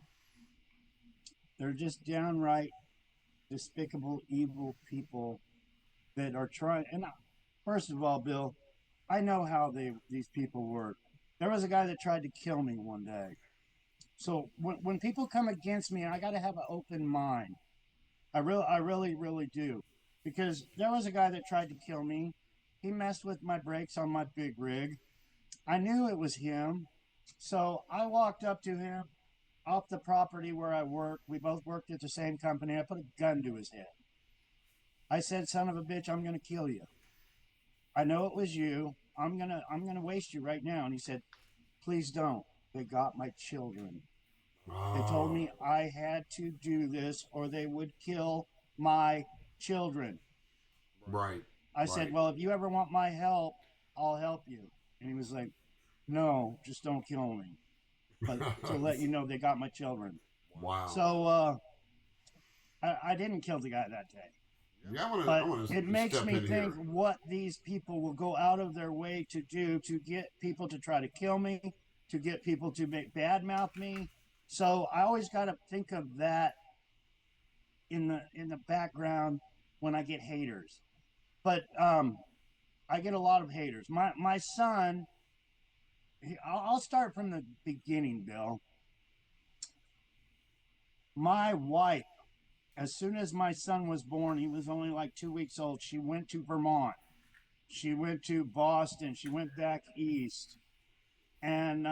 They're just downright despicable, evil people that are trying. And first of all, Bill, I know how these people work. There was a guy that tried to kill me one day. So when people come against me, I got to have an open mind. I really do, because there was a guy that tried to kill me. He messed with my brakes on my big rig. I knew it was him, so I walked up to him off the property where I worked. We both worked at the same company. I put a gun to his head. I said, "Son of a bitch, I'm gonna kill you. I know it was you. I'm gonna waste you right now." And he said, "Please don't. They got my children. They told me I had to do this or they would kill my children." Right. I said, "Well, if you ever want my help, I'll help you." And he was like, "No, just don't kill me. But to let you know, they got my children." Wow. So I didn't kill the guy that day. Yeah, But it makes me think what these people will go out of their way to do to get people to try to kill me, to get people to badmouth me. So I always got to think of that in the background when I get haters. But I get a lot of haters. My son, I'll start from the beginning, Bill. My wife, as soon as my son was born, he was only like 2 weeks old. She went to Vermont. She went to Boston. She went back east, and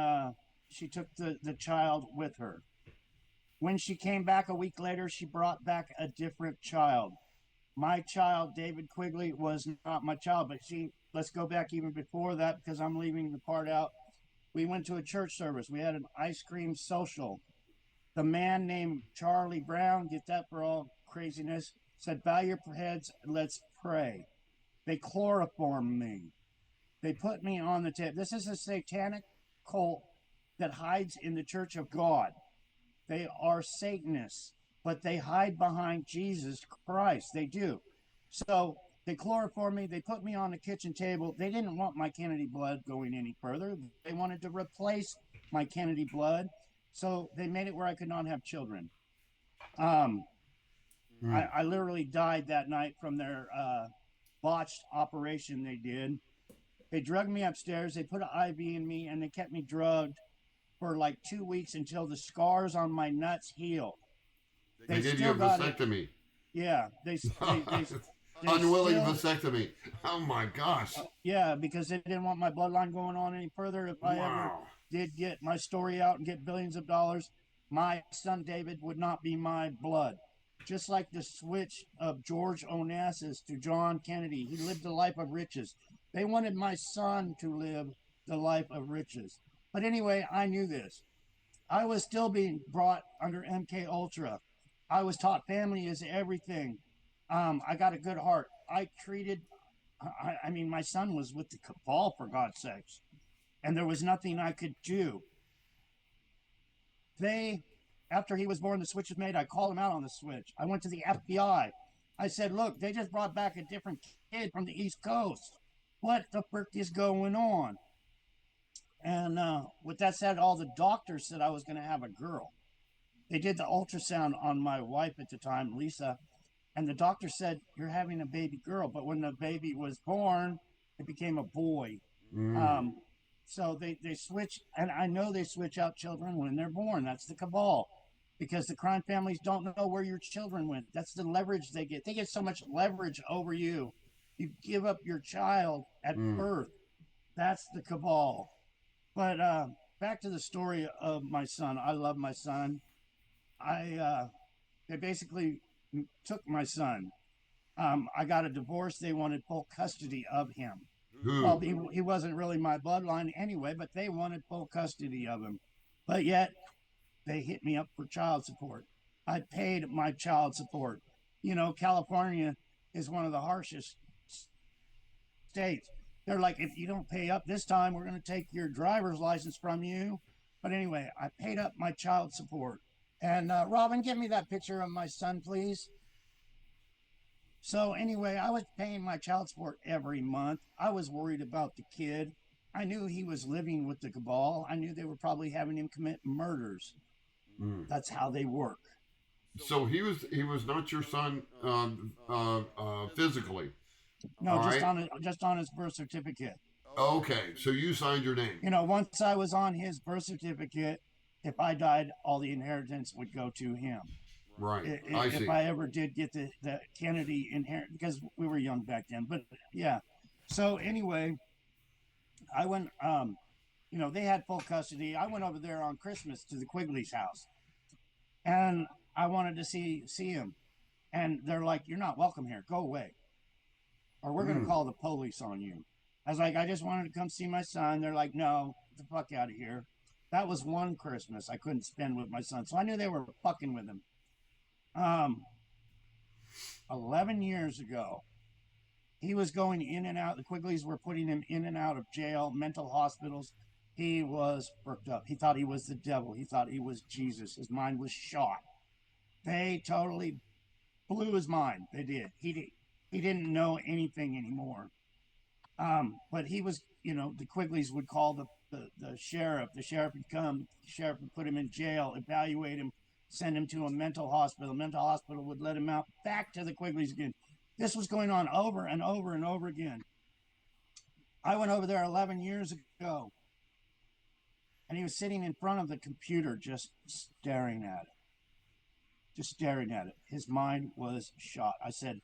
she took the child with her. When she came back a week later, she brought back a different child. My child, David Quigley, was not my child. But let's go back even before that, because I'm leaving the part out. We went to a church service. We had an ice cream social. The man named Charlie Brown, get that for all craziness, said, "Bow your heads, let's pray." They chloroformed me. They put me on the table. This is a satanic cult that hides in the Church of God. They are Satanists, but they hide behind Jesus Christ. They do. So they chloroformed me. They put me on the kitchen table. They didn't want my Kennedy blood going any further. They wanted to replace my Kennedy blood. So they made it where I could not have children. I literally died that night from their botched operation they did. They drugged me upstairs. They put an IV in me, and they kept me drugged for like 2 weeks until the scars on my nuts healed. They did you a vasectomy. Yeah, they unwilling vasectomy. Oh my gosh. Yeah, because they didn't want my bloodline going on any further. If I ever did get my story out and get billions of dollars, my son David would not be my blood. Just like the switch of George Onassis to John Kennedy, he lived a life of riches. They wanted my son to live the life of riches. But anyway, I knew this. I was still being brought under MK Ultra. I was taught family is everything. I got a good heart. I mean, my son was with the Cabal, for God's sakes, and there was nothing I could do. After he was born, the switch was made. I called him out on the switch. I went to the FBI. I said, "Look, they just brought back a different kid from the East Coast. What the frick is going on?" And with that said, all the doctors said I was going to have a girl. They did the ultrasound on my wife at the time, Lisa, and the doctor said, "You're having a baby girl." But when the baby was born, it became a boy. So they switch, and I know they switch out children when they're born. That's the Cabal, because the crime families don't know where your children went. That's the leverage they get. They get so much leverage over you. You give up your child at birth. That's the Cabal. But back to the story of my son. I love my son. They basically took my son. I got a divorce. They wanted full custody of him. Well, he wasn't really my bloodline anyway, but they wanted full custody of him. But yet, they hit me up for child support. I paid my child support. You know, California is one of the harshest states. They're like, "If you don't pay up this time, we're going to take your driver's license from you." But anyway, I paid up my child support. And Robin, give me that picture of my son, please. So anyway, I was paying my child support every month. I was worried about the kid. I knew he was living with the Cabal. I knew they were probably having him commit murders. That's how they work. So he was not your son physically. No, just on his birth certificate. Okay, so you signed your name. You know, once I was on his birth certificate, if I died, all the inheritance would go to him. Right. I see. If I ever did get the Kennedy inheritance, because we were young back then. But yeah. So anyway, I went. They had full custody. I went over there on Christmas to the Quigley's house, and I wanted to see him. And they're like, "You're not welcome here. Go away, or we're going to call the police on you." I was like, "I just wanted to come see my son." They're like, "No, get the fuck out of here." That was one Christmas I couldn't spend with my son, so I knew they were fucking with him. 11 years ago, he was going in and out. The Quigleys were putting him in and out of jail, mental hospitals. He was worked up. He thought he was the devil. He thought he was Jesus. His mind was shot. They totally blew his mind. They did. He didn't know anything anymore. But he was, the Quigleys would call the sheriff. The sheriff would come. The sheriff would put him in jail, evaluate him, send him to a mental hospital. Mental hospital would let him out, back to the Quigleys again. This was going on over and over and over again. I went over there 11 years ago, and he was sitting in front of the computer just staring at it. Just staring at it. His mind was shot. I said,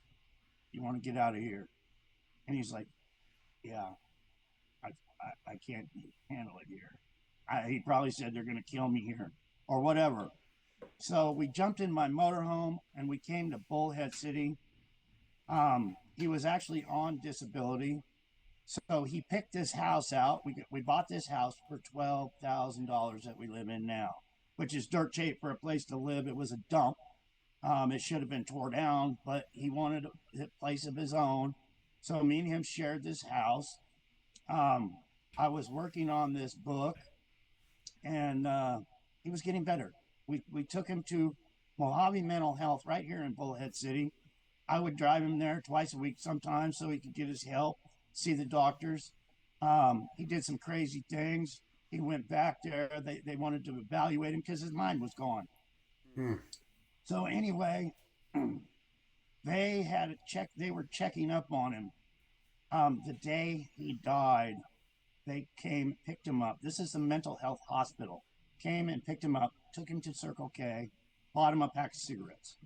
"You want to get out of here?" And he's like, "Yeah, I can't handle it here." He probably said, "They're going to kill me here," or whatever. So we jumped in my motorhome, and we came to Bullhead City. He was actually on disability. So he picked this house out. We bought this house for $12,000 that we live in now, which is dirt cheap for a place to live. It was a dump. It should have been tore down, but he wanted a place of his own. So me and him shared this house. I was working on this book, and he was getting better. We took him to Mojave Mental Health right here in Bullhead City. I would drive him there twice a week sometimes so he could get his help, see the doctors. He did some crazy things. He went back there. They wanted to evaluate him because his mind was gone. So anyway, they had a check. They were checking up on him. The day he died, they came, picked him up. This is the mental health hospital. Came and picked him up, took him to Circle K, bought him a pack of cigarettes.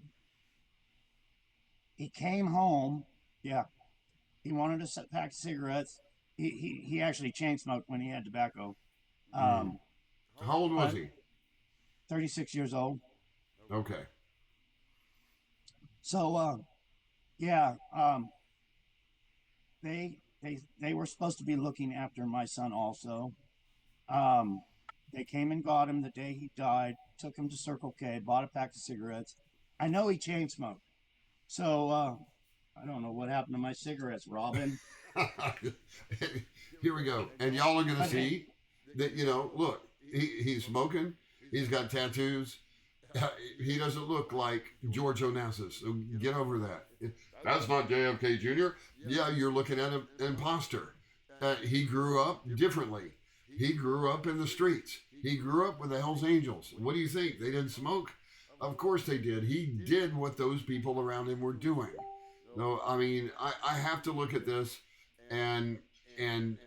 He came home. Yeah, he wanted a pack of cigarettes. He actually chain smoked when he had tobacco. How old was he? 36 years old. Okay. So, they were supposed to be looking after my son also. They came and got him the day he died, took him to Circle K, bought a pack of cigarettes. I know he chain smoked. So, I don't know what happened to my cigarettes, Robin. Here we go. And y'all are going to see that, look, he's smoking. He's got tattoos. He doesn't look like George Onassis. So get over that. That's not JFK Jr. Yeah, you're looking at an imposter. He grew up differently. He grew up in the streets. He grew up with the Hells Angels. What do you think? They didn't smoke? Of course they did. He did what those people around him were doing. No, I mean, I have to look at this and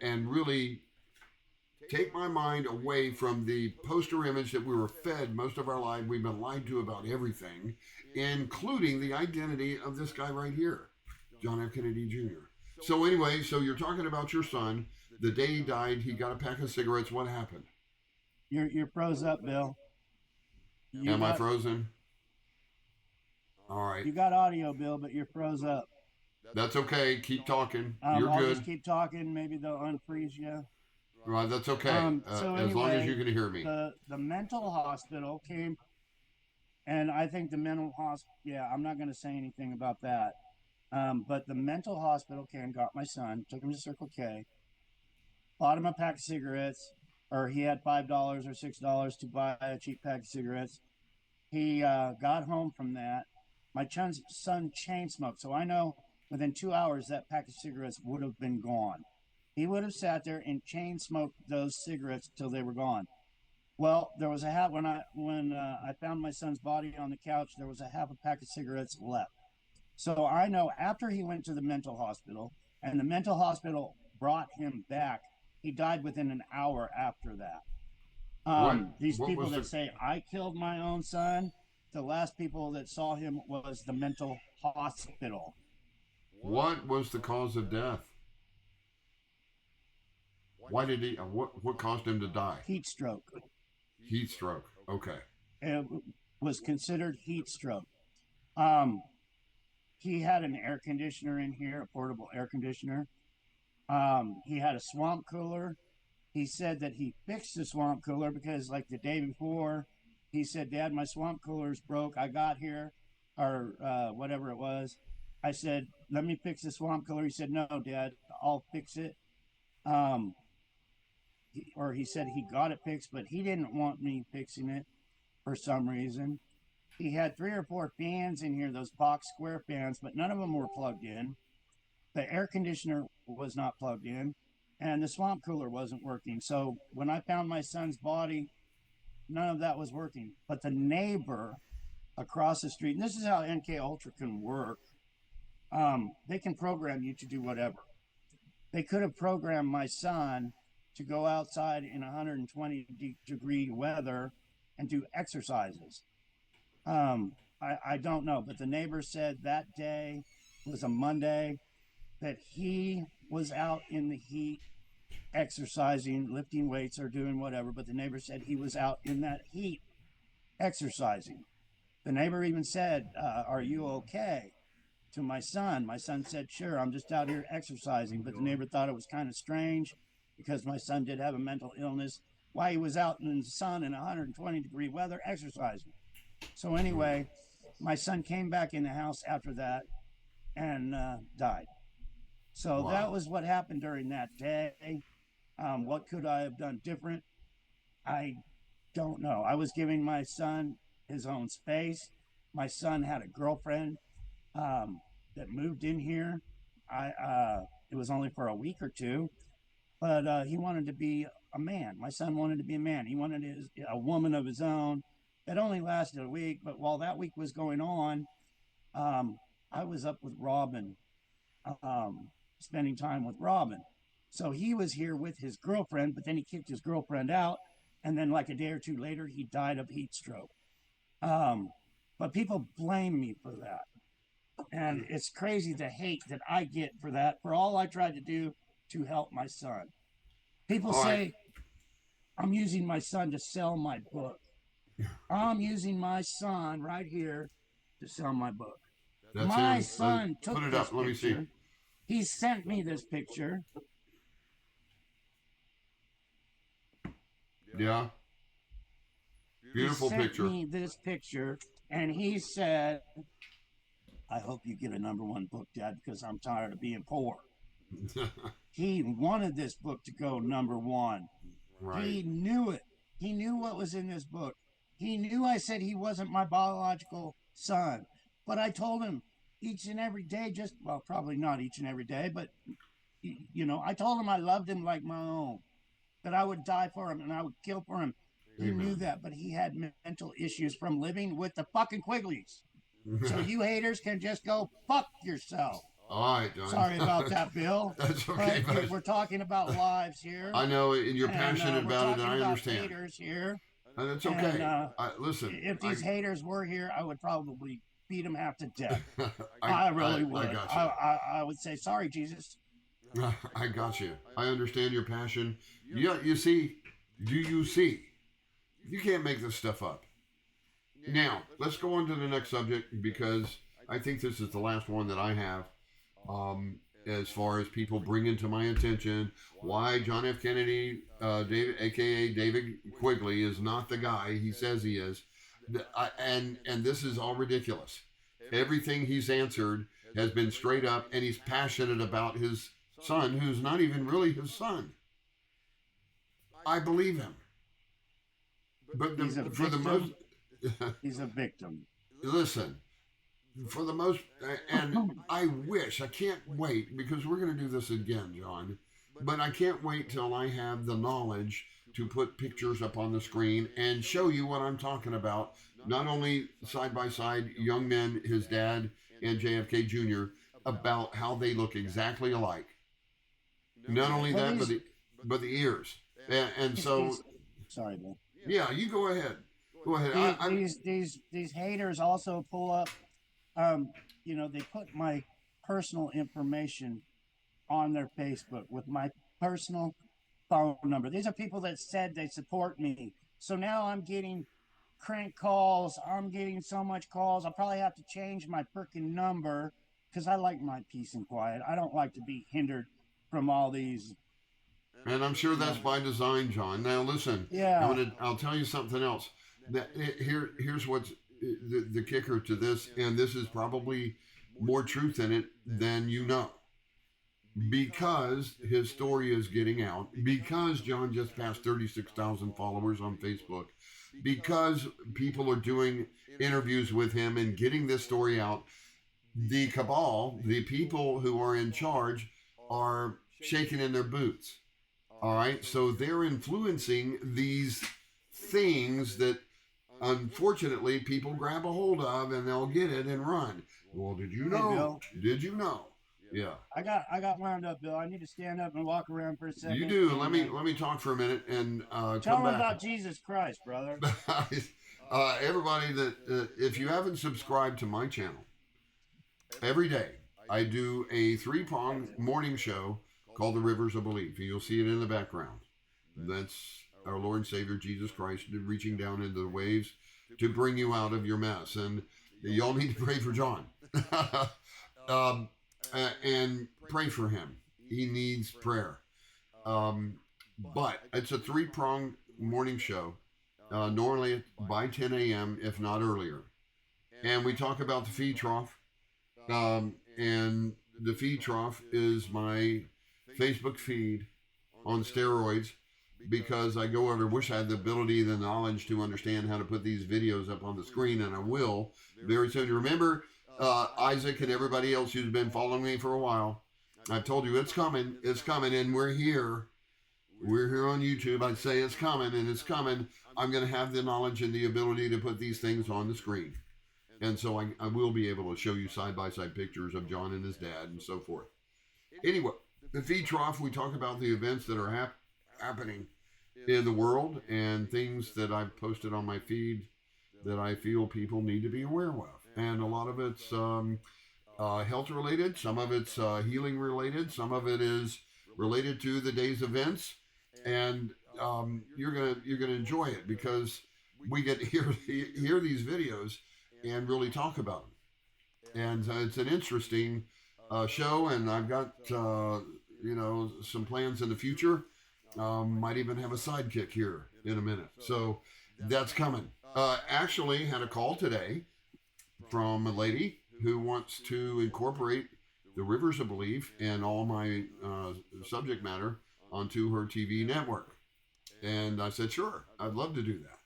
really take my mind away from the poster image that we were fed most of our life. We've been lied to about everything, including the identity of this guy right here, John F. Kennedy Jr. So anyway, so you're talking about your son. The day he died, he got a pack of cigarettes. What happened? You're froze up, Bill. Am I frozen? All right. You got audio, Bill, but you're froze up. That's okay. Keep talking. You're I'll good. just keep talking. Maybe they'll unfreeze you. Right, that's okay. So as long as you can hear me. The mental hospital came, and I think the mental hospital, yeah, I'm not going to say anything about that. But the mental hospital came, got my son, took him to Circle K, bought him a pack of cigarettes, or he had $5 or $6 to buy a cheap pack of cigarettes. He got home from that. My son chain smoked, so I know within 2 hours that pack of cigarettes would have been gone. He would have sat there and chain smoked those cigarettes till they were gone. Well, there was a half when I found my son's body on the couch. There was a half a pack of cigarettes left. So I know after he went to the mental hospital, and the mental hospital brought him back, he died within an hour after that. These what people was that the say I killed my own son, the last people that saw him was the mental hospital. what was the cause of death? Why did he? What caused him to die? Heat stroke. Heat stroke. Okay. It was considered heat stroke. Um, he had an air conditioner in here, a portable air conditioner. He had a swamp cooler. He said that he fixed the swamp cooler because, like the day before, he said, "Dad, my swamp cooler's broke. I got here, or whatever it was." I said, "Let me fix the swamp cooler." He said, "No, Dad, I'll fix it." Um, or he said he got it fixed, but he didn't want me fixing it for some reason. He had 3 or 4 fans in here, those box square fans, but none of them were plugged in. The air conditioner was not plugged in, and the swamp cooler wasn't working. So when I found my son's body, none of that was working. But the neighbor across the street, and this is how NK Ultra can work, they can program you to do whatever. They could have programmed my son to go outside in 120-degree weather and do exercises. I don't know, but the neighbor said that day was a Monday, that he was out in the heat exercising, lifting weights or doing whatever, but the neighbor said he was out in that heat exercising. The neighbor even said, "Are you okay?" to my son. My son said, "Sure, I'm just out here exercising." But the neighbor thought it was kind of strange because my son did have a mental illness, why he was out in the sun in 120-degree weather exercising. So anyway, my son came back in the house after that and died. So that Wow. was what happened during that day. What could I have done different? I don't know. I was giving my son his own space. My son had a girlfriend that moved in here. It was only for a week or two, but he wanted to be a man. My son wanted to be a man. He wanted a woman of his own. It only lasted a week, but while that week was going on, I was up with Robin, spending time with Robin. So he was here with his girlfriend, but then he kicked his girlfriend out, and then like a day or two later, he died of heat stroke. Um, but people blame me for that. And it's crazy the hate that I get for that, for all I tried to do to help my son. People All right. say I'm using my son to sell my book. I'm using my son right here to sell my book. That's My him. son Put took it this up. Let me see. picture. He sent me this picture. Yeah. Beautiful He sent picture. me this picture, and he said, "I hope you get a #1 book, Dad, because I'm tired of being poor." He wanted this book to go #1. Right. He knew it. He knew what was in this book. He knew I said he wasn't my biological son. But I told him each and every day, well, probably not each and every day, but, I told him I loved him like my own, that I would die for him and I would kill for him. He knew Amen. that, but he had mental issues from living with the fucking Quigleys. So you haters can just go fuck yourself. All right, John. Sorry about that, Bill. That's okay, But bud. we're talking about lives here. I know, and you're And passionate we're about it, talking and I about understand. haters here. And it's And okay. Listen, if these haters were here, I would probably beat them half to death. I, I really would. I got I would say, sorry, Jesus. you. I got you. I understand your passion. Yeah, you see, do you see? You can't make this stuff up. Now, let's go on to the next subject because I think this is the last one that I have. As far as people bringing to my attention why John F. Kennedy, David, aka David Quigley, is not the guy he says he is, and this is all ridiculous. Everything he's answered has been straight up, and he's passionate about his son, who's not even really his son. I believe him, but for the most, He's a victim. listen. For the most, and I can't wait, because we're going to do this again, John, but I can't wait till I have the knowledge to put pictures up on the screen and show you what I'm talking about. Not only side by side, young men, his dad, and JFK Jr., about how they look exactly alike. Not only that, but the ears. And so, sorry, Bill. Yeah, you go ahead. Go ahead. These haters also pull up. They put my personal information on their Facebook with my personal phone number. These are people that said they support me. So now I'm getting crank calls. I'm getting so much calls. I'll probably have to change my freaking number because I like my peace and quiet. I don't like to be hindered from all these. And I'm sure that's by design, John. Now listen, Yeah. I'll tell you something else. Here's what's the kicker to this, and this is probably more truth in it than you know. Because his story is getting out, because John just passed 36,000 followers on Facebook, because people are doing interviews with him and getting this story out, the cabal, the people who are in charge, are shaking in their boots. All right, so they're influencing these things that unfortunately people grab a hold of and they'll get it and run. Well, did you know? Did you know? Yeah. I got wound up, Bill. I need to stand up and walk around for a second. You do. Let me talk for a minute and tell come them back. about Jesus Christ, brother. Everybody that if you haven't subscribed to my channel, every day I do a 3-pronged morning show called The Rivers of Belief. You'll see it in the background. That's our Lord and Savior Jesus Christ reaching down into the waves to bring you out of your mess. And y'all need to pray for John. And pray for him. He needs prayer. But it's a 3-pronged morning show, normally by 10 a.m., if not earlier. And we talk about the feed trough. And the feed trough is my Facebook feed on steroids because I go over, wish I had the ability, the knowledge to understand how to put these videos up on the screen, and I will very soon. Remember, Isaac and everybody else who's been following me for a while, I've told you it's coming, and we're here. We're here on YouTube. I'd say it's coming, and it's coming. I'm going to have the knowledge and the ability to put these things on the screen. And so I will be able to show you side-by-side pictures of John and his dad and so forth. Anyway, the feed trough, we talk about the events that are happening in the world and things that I've posted on my feed that I feel people need to be aware of. And a lot of it's health-related. Some of it's healing-related. Some of it is related to the day's events. And you're gonna enjoy it because we get to hear these videos and really talk about them. And it's an interesting show, and I've got some plans in the future. Might even have a sidekick here in a minute. So that's coming. Actually had a call today from a lady who wants to incorporate the Rivers of Belief and all my subject matter onto her TV network. And I said, sure, I'd love to do that.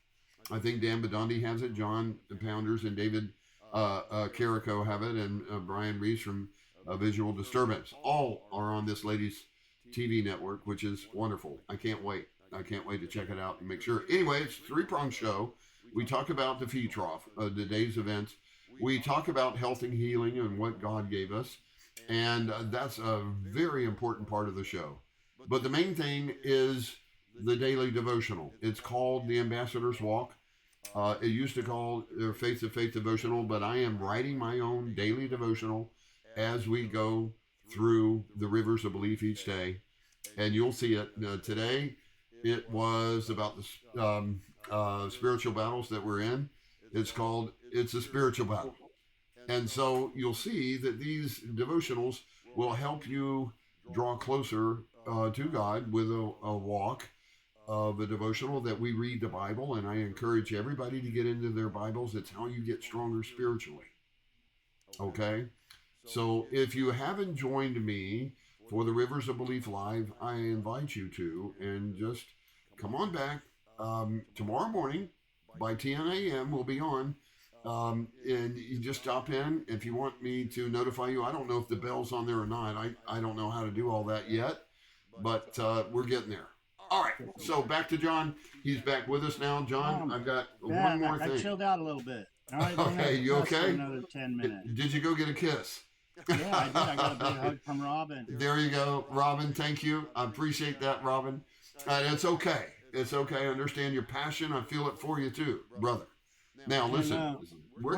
I think Dan Bedondi has it, John Pounders and David Carrico have it, and Brian Reese from Visual Disturbance. All are on this lady's TV network, which is wonderful. I can't wait. I can't wait to check it out and make sure. Anyway, it's a 3-pronged show. We talk about the feed trough, the day's events. We talk about health and healing and what God gave us. And that's a very important part of the show. But the main thing is the daily devotional. It's called the Ambassador's Walk. It used to call Faith to Faith devotional, but I am writing my own daily devotional as we go through the Rivers of Belief each day. And you'll see it. Today, it was about the spiritual battles that we're in. It's called It's a Spiritual Battle. And so you'll see that these devotionals will help you draw closer to God with a walk of a devotional that we read the Bible. And I encourage everybody to get into their Bibles. It's how you get stronger spiritually. Okay? So if you haven't joined me for the Rivers of Belief Live, I invite you to, and just come on back. Tomorrow morning by 10 a.m. we'll be on. And you just stop in. If you want me to notify you, I don't know if the bell's on there or not. I don't know how to do all that yet, but we're getting there. All right, so back to John. He's back with us now. John, I've got one more thing. I chilled out a little bit. Okay, you okay? Another 10 minutes. Did you go get a kiss? Yeah, I did. I got a big hug from Robin. There you go, Robin. Thank you. I appreciate that, Robin. And it's okay. It's okay. I understand your passion. I feel it for you too, brother. Now And listen, we're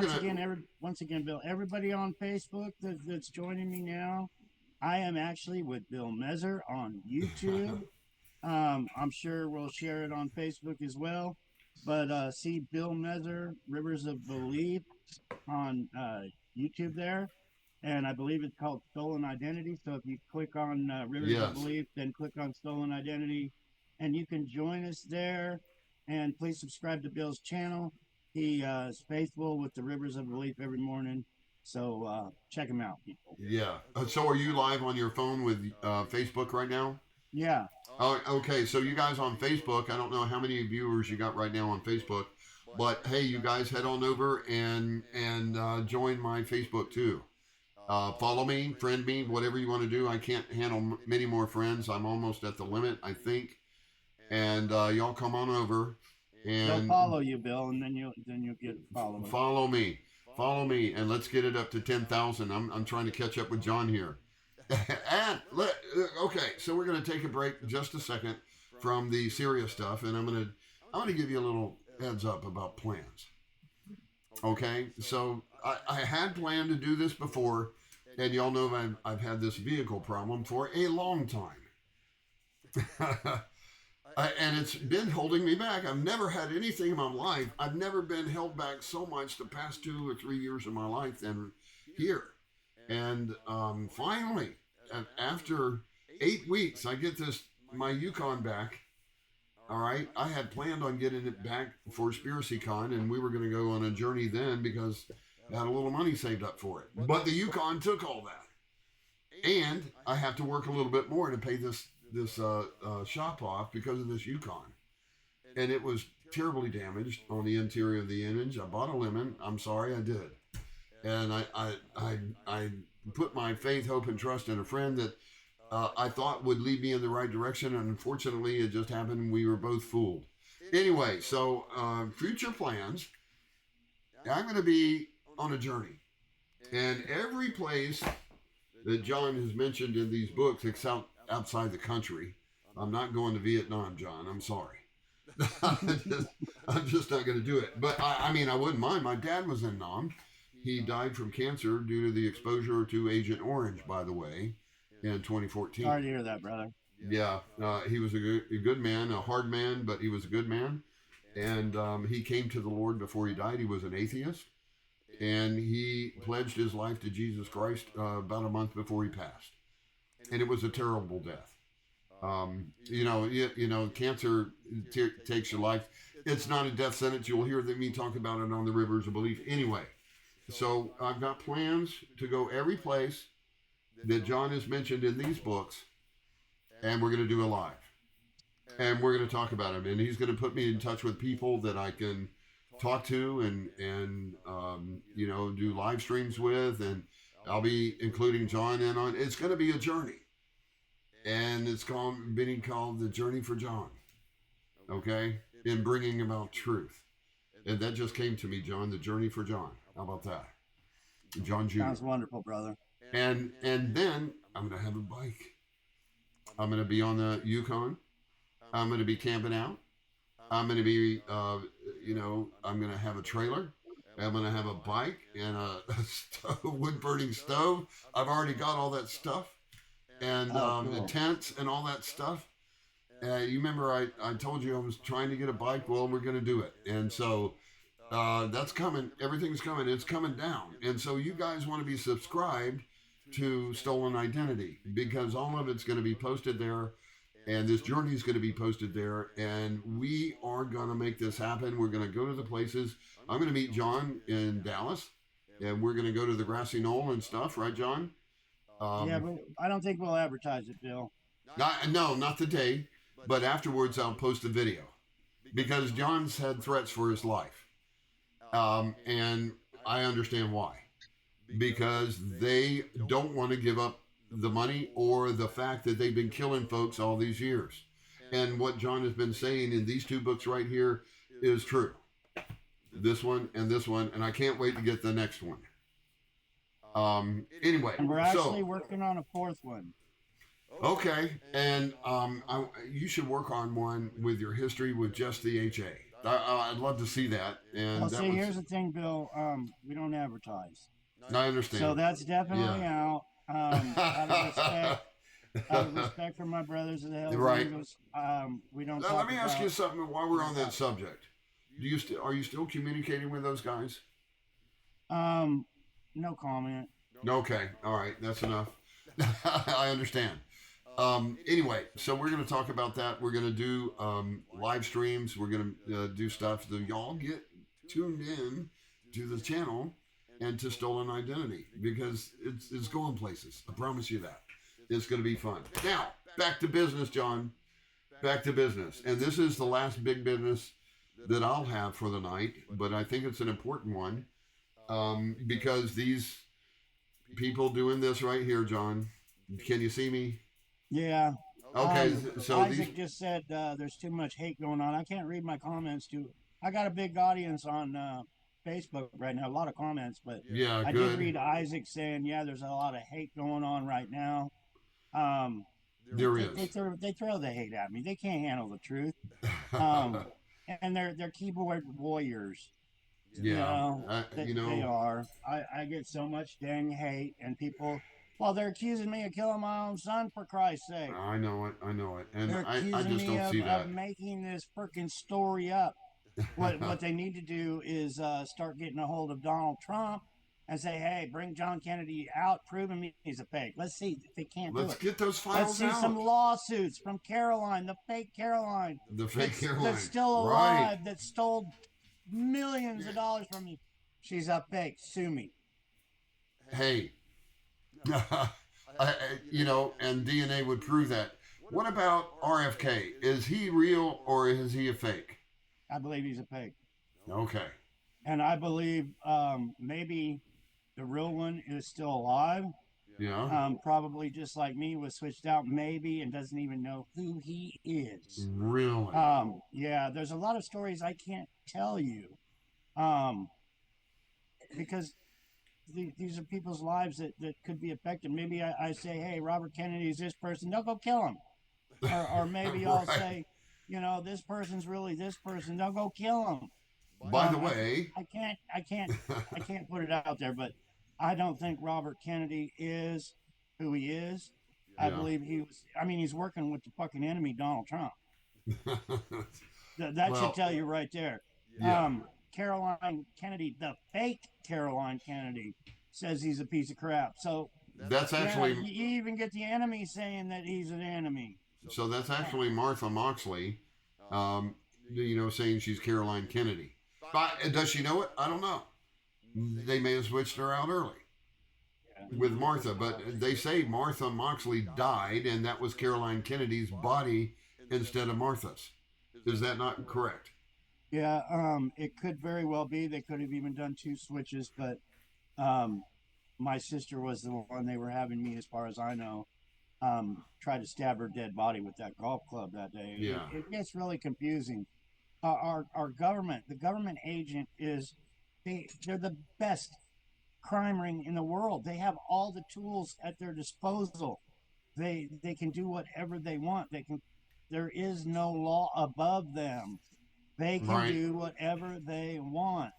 once again, Bill, everybody on Facebook that's joining me now, I am actually with Bill Mezzer on YouTube. I'm sure we'll share it on Facebook as well. But see Bill Mezzer, Rivers of Belief on YouTube there. And I believe it's called Stolen Identity. So if you click on Rivers of yes, Belief, then click on Stolen Identity, and you can join us there. And please subscribe to Bill's channel. He is faithful with the Rivers of Belief every morning. So check him out, people. yeah. So are you live on your phone with Facebook right now? Yeah. Oh, okay. So you guys on Facebook, I don't know how many viewers you got right now on Facebook, but hey, you guys head on over and join my Facebook too. Follow me, friend me, whatever you want to do. I can't handle many more friends. I'm almost at the limit, I think. And y'all come on over They'll and follow you, Bill, and then you'll get followers. Follow me, and let's get it up to 10,000. I'm trying to catch up with John here. Okay, so we're going to take a break just a second from the serious stuff, and I'm going to give you a little heads up about plans. Okay, so I had planned to do this before, and y'all know I've had this vehicle problem for a long time. And it's been holding me back. I've never had anything in my life. I've never been held back so much the past 2 or 3 years of my life than here. And finally, after 8 weeks, I get my Yukon back. All right. I had planned on getting it back for Spiracy Con, and we were going to go on a journey then because I had a little money saved up for it. But the Yukon took all that. And I have to work a little bit more to pay this shop off because of this Yukon. And it was terribly damaged on the interior of the engine. I bought a lemon. I'm sorry, I did. And I put my faith, hope, and trust in a friend that I thought would lead me in the right direction. And unfortunately, it just happened. We were both fooled. Anyway, so future plans. I'm going to be on a journey. And every place that John has mentioned in these books, except outside the country. I'm not going to Vietnam, John. I'm sorry. I'm just not going to do it. But I mean, I wouldn't mind. My dad was in Nam. He died from cancer due to the exposure to Agent Orange, by the way, in 2014. Sorry to hear that, brother. Yeah, he was a good man, a hard man, but he was a good man. And he came to the Lord before he died. He was an atheist. And he pledged his life to Jesus Christ about a month before he passed. And it was a terrible death. Cancer takes your life. It's not a death sentence. You'll hear me talk about it on the Rivers of Belief. Anyway, so I've got plans to go every place that John has mentioned in these books, and we're going to do a live. And we're going to talk about him. And he's going to put me in touch with people that I can talk to and do live streams with, and I'll be including John in on. It's going to be a journey, and it's being called the Journey for John. Okay, in bringing about truth, and that just came to me, John. The Journey for John. How about that, John Jr. Sounds wonderful, brother. And then I'm going to have a bike. I'm going to be on the Yukon. I'm going to be camping out. I'm going to be, I'm going to have a trailer. I'm going to have a bike and a wood-burning stove. I've already got all that stuff. And cool. The tents and all that stuff. You remember I told you I was trying to get a bike? Well, we're going to do it. And so that's coming. Everything's coming. It's coming down. And so you guys want to be subscribed to Stolen Identity because all of it's going to be posted there. And this journey is going to be posted there, and we are going to make this happen. We're going to go to the places. I'm going to meet John in Dallas, and we're going to go to the Grassy Knoll and stuff, right, John? Yeah, but I don't think we'll advertise it, Bill. Not today, but afterwards I'll post a video because John's had threats for his life, and I understand why. Because they don't want to give up the money or the fact that they've been killing folks all these years. And what John has been saying in these two books right here is true. This one, and I can't wait to get the next one. Anyway. And we're actually working on a fourth one. Okay, and you should work on one with your history with just the HA. I'd love to see that. And Well, that see, was, here's the thing, Bill. We don't advertise, I so understand. that's definitely Yeah. out. Out of respect for my brothers of the Hells Right. Angels, we don't Now, let talk me ask you about. something while we're on that subject. Are you still communicating with those guys? Um, no comment. Okay, all right, that's enough. I understand. Anyway, so we're going to talk about that. We're going to do live streams. We're going to do stuff so y'all get tuned in to the channel and to Stolen Identity because it's going places. I promise you that. It's going to be fun. Now, back to business, John. Back to business. And this is the last big business that I'll have for the night, but I think it's an important one because these people doing this right here, John. Can you see me? Yeah. Okay, so Isaac just said there's too much hate going on. I can't read my comments too. I got a big audience on Facebook right now, a lot of comments, but yeah, I did good. read Isaac saying, yeah, there's a lot of hate going on right now. There They is. throw the hate at me. They can't handle the truth. And they're keyboard warriors. You Yeah, know, you they know, are. I get so much dang hate, and people, well, they're accusing me of killing my own son, for Christ's sake. I know it. I know it, and They're I accusing just me don't see of that. making this freaking story up. What they need to do is start getting a hold of Donald Trump and say, hey, bring John Kennedy out, prove him he's a fake. Let's see if they can't do Let's it. get those Let's files see some out. lawsuits from Caroline, the fake Caroline, The fake that's airline, still right? alive, that stole millions of dollars from me. She's a fake. Sue me. Hey, and DNA would prove that. What about RFK? Is he real or is he a fake? I believe he's a fake. Okay. And I believe maybe the real one is still alive. Yeah. Probably just like me, was switched out maybe and doesn't even know who he is. Really? Yeah, there's a lot of stories I can't tell you um, because these are people's lives that could be affected. Maybe I say, hey, Robert Kennedy is this person. They'll go kill him. Or maybe I'll Right. say, this person's really this person. They'll go kill him. By the way, I can't put it out there, but I don't think Robert Kennedy is who he is. I yeah. believe he was. I mean, he's working with the fucking enemy, Donald Trump. That should Well, tell you right there. yeah. Caroline Kennedy, the fake Caroline Kennedy, says he's a piece of crap. So That's yeah, actually you even get the enemy saying that he's an enemy. that's actually Martha Moxley, saying she's Caroline Kennedy. But does she know it? I don't know. They may have switched her out early with Martha, but they say Martha Moxley died, and that was Caroline Kennedy's body instead of Martha's. Is that not correct? Yeah, it could very well be. They could have even done two switches, but my sister was the one they were having me, as far as I know, try to stab her dead body with that golf club that day. Yeah. It gets really confusing. Our government, the government agent they're the best crime ring in the world. They have all the tools at their disposal. They can do whatever they want. There is no law above them. They can Right. do whatever they want.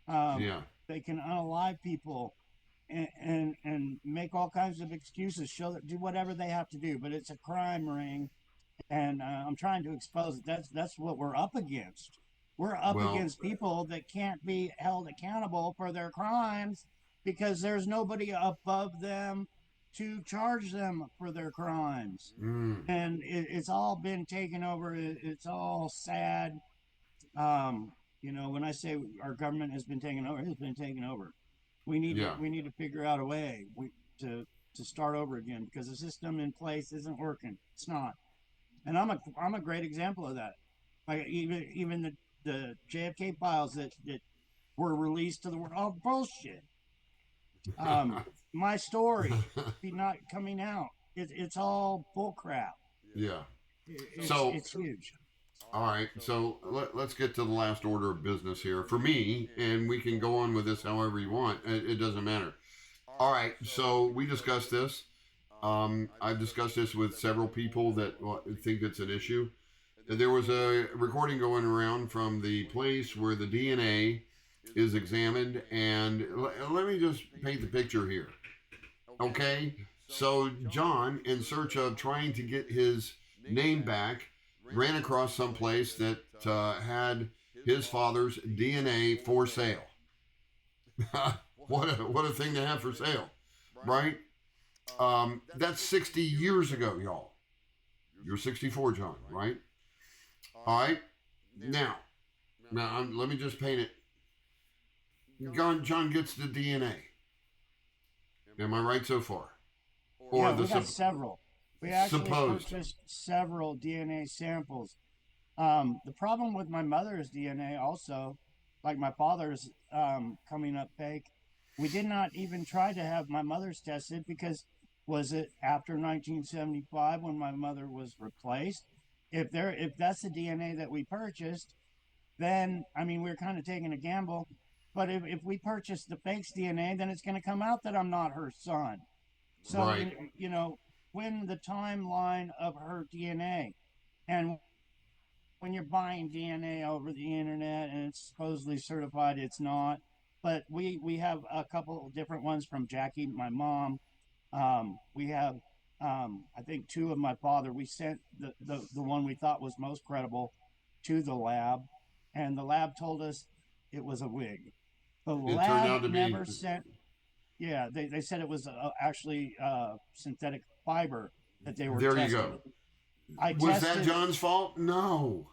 Yeah. They can unalive people and make all kinds of excuses, do whatever they have to do. But it's a crime ring, and I'm trying to expose it. That's what we're up against. We're up Well, against people that can't be held accountable for their crimes because there's nobody above them to charge them for their crimes. mm, And it's all been taken over. It's all sad. When I say our government has been taken over, it's been taken over. yeah. We need to figure out a way to start over again because the system in place isn't working. It's not. And I'm a great example of that. Like even the JFK files that were released to the world, oh bullshit. My story be not coming out. It's all bullcrap. Yeah. It's So, it's huge. all right. So let's get to the last order of business here for me, and we can go on with this however you want. It doesn't matter. All right. So we discussed this. I've discussed this with several people that think it's an issue. There was a recording going around from the place where the DNA is examined, and let me just paint the picture here. Okay, so John, in search of trying to get his name back, ran across some place that had his father's DNA for sale. what a thing to have for sale, right? That's 60 years ago, y'all. You're 64, John, right? All right. Now, let me just paint it. John gets the DNA. Am I right so far? Or yeah, we got several. We actually supposed purchased several DNA samples. The problem with my mother's DNA also, like my father's coming up fake, we did not even try to have my mother's tested because was it after 1975 when my mother was replaced? If that's the DNA that we purchased, then I mean we're kind of taking a gamble. But if we purchase the fake's DNA, then it's going to come out that I'm not her son. So right. you know when the timeline of her DNA, and when you're buying DNA over the internet and it's supposedly certified, it's not. But we have a couple of different ones from Jackie, my mom. We have I think two of my father. We sent the one we thought was most credible to the lab, and the lab told us it was a wig. The It turned lab out to be. never sent. Yeah, they said it was actually synthetic fiber that they were There you testing. go. I Was that tested. John's fault? No.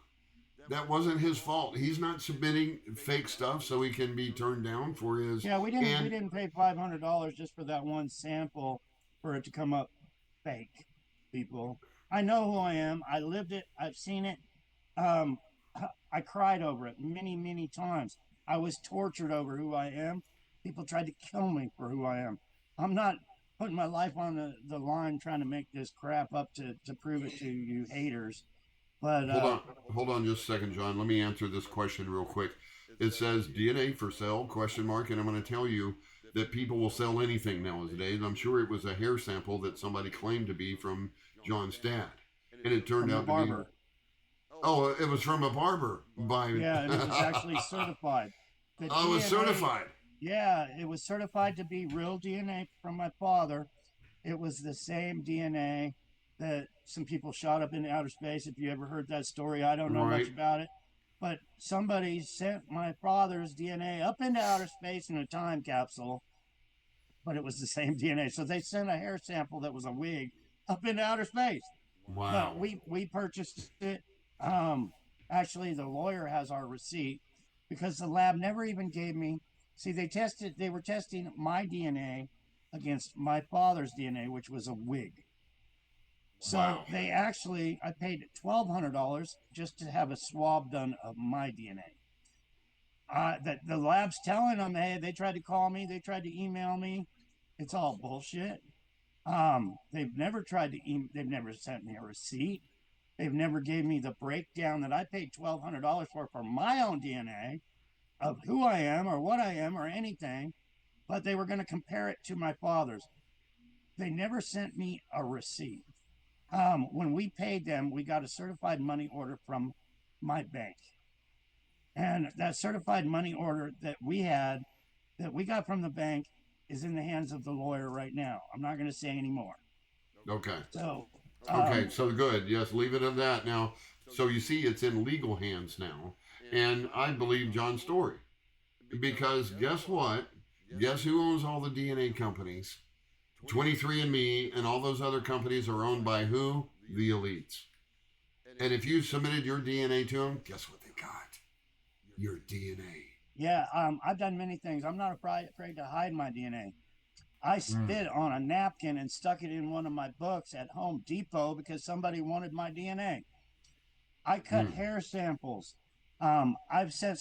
That wasn't his fault. He's not submitting fake stuff so he can be turned down for his. Yeah, we And didn't pay $500 just for that one sample for it to come up fake. People, I know who I am. I lived it. I've seen it. Um, I cried over it many times. I was tortured over who I am. People tried to kill me for who I am. I'm not putting my life on the line trying to make this crap up to prove it to you haters. But hold on just a second, John. Let me answer this question real quick. It says DNA for sale? Question mark. And I'm going to tell you that people will sell anything nowadays. I'm sure it was a hair sample that somebody claimed to be from John's dad, and it turned from the out to be. barber. Oh, it was from a barber by. Yeah, and it was actually certified. The I was DNA, certified. yeah, it was certified to be real DNA from my father. It was the same DNA that some people shot up into outer space. If you ever heard that story, I don't know much Right. about it. But somebody sent my father's DNA up into outer space in a time capsule, but it was the same DNA. So they sent a hair sample that was a wig up into outer space. But Wow. we purchased it. Um, Actually, the lawyer has our receipt because the lab never even gave me. See, they were testing my DNA against my father's DNA, which was a wig. So Wow. they actually, I paid $1,200 just to have a swab done of my DNA. That the lab's telling them, hey, they tried to call me, they tried to email me. It's all bullshit. They've never tried to, they've never sent me a receipt. They've never gave me the breakdown that I paid $1,200 for my own DNA of who I am or what I am or anything, but they were going to compare it to my father's. They never sent me a receipt. When we paid them, we got a certified money order from my bank. And that certified money order that we had, that we got from the bank, is in the hands of the lawyer right now. I'm not going to say any more. Okay. So, Okay. So good. Yes. Leave it at that. Now, so you see, it's in legal hands now, and I believe John's story because guess what? Guess who owns all the DNA companies? 23andMe and all those other companies are owned by who? The elites. And if you submitted your DNA to them, guess what they got? Your DNA. yeah, I've done many things. I'm not afraid to hide my DNA. I Mm. spit on a napkin and stuck it in one of my books at Home Depot because somebody wanted my DNA. I cut Mm. hair samples. I've sent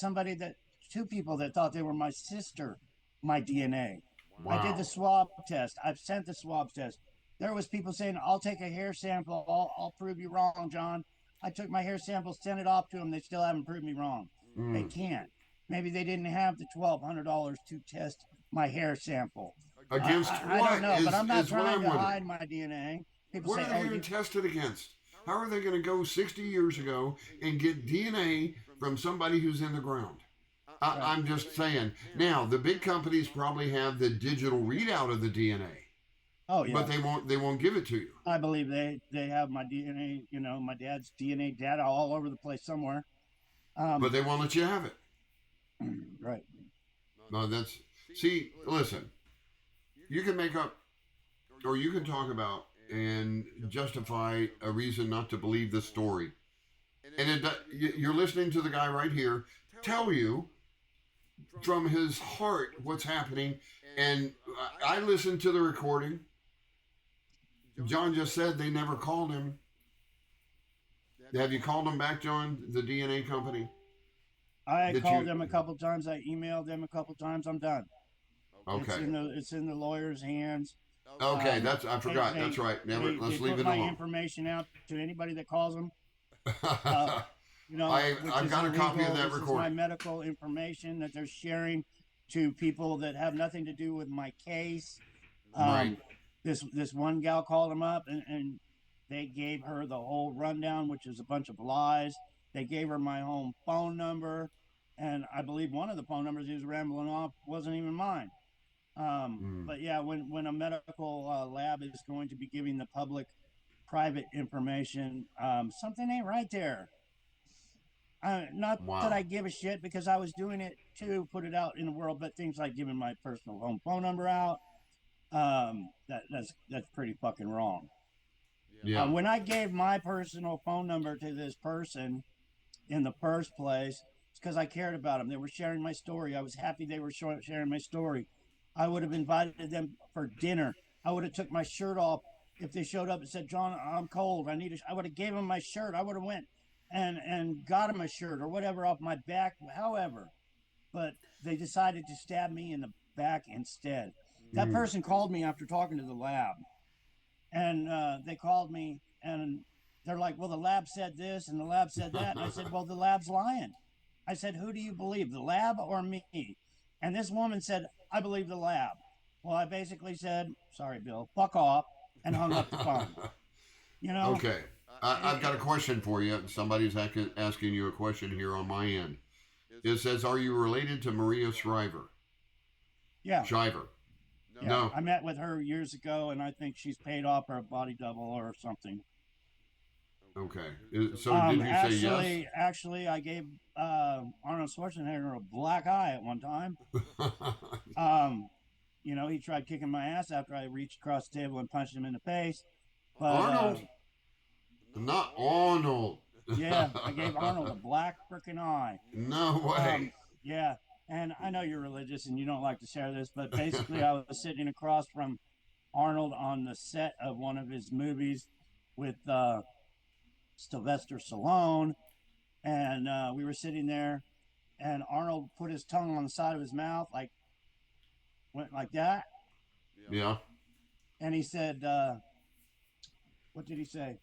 two people that thought they were my sister, my DNA. I did the Wow. swab test. I've sent the swab test. There was people saying, "I'll take a hair sample. I'll prove you wrong, John." I took my hair sample, sent it off to them. They still haven't proved me wrong. They Mm. can't. Maybe they didn't have the $1,200 to test my hair sample. Against I what don't know, but I'm not is what trying I'm to hide wondering. my DNA. People What say, are they "Oh, going to test it against? How are they going to go 60 years ago and get DNA from somebody who's in the ground? right. I'm just saying. Now, the big companies probably have the digital readout of the DNA, Oh but yeah, they won't give it to you. I believe they have my DNA. You know, my dad's DNA data all over the place somewhere." But Um, they won't let you have it. right. No, that's see. Listen, you can make up, or you can talk about and justify a reason not to believe the story. And you're listening to the guy right here tell you from his heart what's happening. And I listened to the recording. John just said they never called him. Have you called him back, John, the DNA company? I Did called you? them a couple times. I emailed them a couple times. I'm done. Okay. It's in the lawyer's hands. Okay, that's I They, forgot. they That's right. Never. they Let's leave put it my alone. information out to anybody that calls them. Uh, you know, which I've is got a copy of illegal. that This is my recording. medical information that they're sharing to people that have nothing to do with my case. Right. This one gal called them up and they gave her the whole rundown, which is a bunch of lies. They gave her my home phone number, and I believe one of the phone numbers he was rambling off wasn't even mine. Mm. But yeah, when a medical lab is going to be giving the public private information, something ain't right there. Not that Wow. I give a shit because I was doing it to put it out in the world, but things like giving my personal home phone number out, that's pretty fucking wrong. Yeah. When I gave my personal phone number to this person in the first place, it's because I cared about them. They were sharing my story. I was happy they were sharing my story. I would have invited them for dinner. I would have took my shirt off if they showed up and said, "John, I'm cold. I would have gave them my shirt. I would have went and got them a shirt or whatever off my back. However, but they decided to stab me in the back instead. That Mm. person called me after talking to the lab, and they called me and they're like, "Well, the lab said this and the lab said that," and I said, "Well, the lab's lying." I said, "Who do you believe, the lab or me?" And this woman said, "I believe the lab." Well, I basically said, "Sorry, Bill, fuck off," and hung up the phone. You know, Okay. I've got a it, question for you. Somebody's asking you a question here on my end. It says, "Are you related to Maria Shriver?" yeah, Shriver. yeah. No. I met with her years ago, and I think she's paid off her body double or something. Okay. So did you say yes? Actually, I gave Arnold Schwarzenegger a black eye at one time. You know, he tried kicking my ass after I reached across the table and punched him in the face. But Arnold, not Arnold. yeah, I gave Arnold a black freaking eye. No way. Yeah, and I know you're religious and you don't like to share this, but basically, I was sitting across from Arnold on the set of one of his movies with Sylvester Stallone, and we were sitting there, and Arnold put his tongue on the side of his mouth, like went like that, Yeah. and he said, "What did he say?"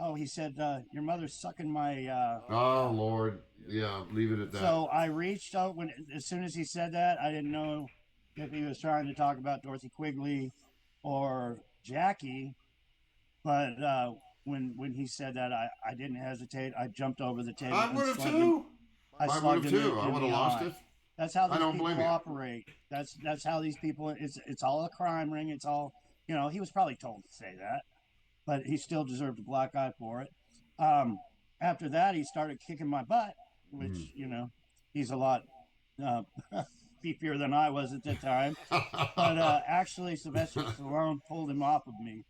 Oh, he said, "Your mother's sucking my." Oh Lord. Yeah. Leave it at that. So I reached out as soon as he said that. I didn't know if he was trying to talk about Dorothy Quigley or Jackie, but when he said that, I didn't hesitate. I jumped over the table I and would have slugged him. too. I I would slugged have him too. I in would have the lost eye. it. That's how I these don't people blame you. operate. That's how these people. It's all a crime ring. It's all, you know. He was probably told to say that, but he still deserved a black eye for it. Um, After that, he started kicking my butt, Mm. which, you know, he's a lot uh, beefier than I was at the time. But actually, Sylvester Stallone pulled him off of me.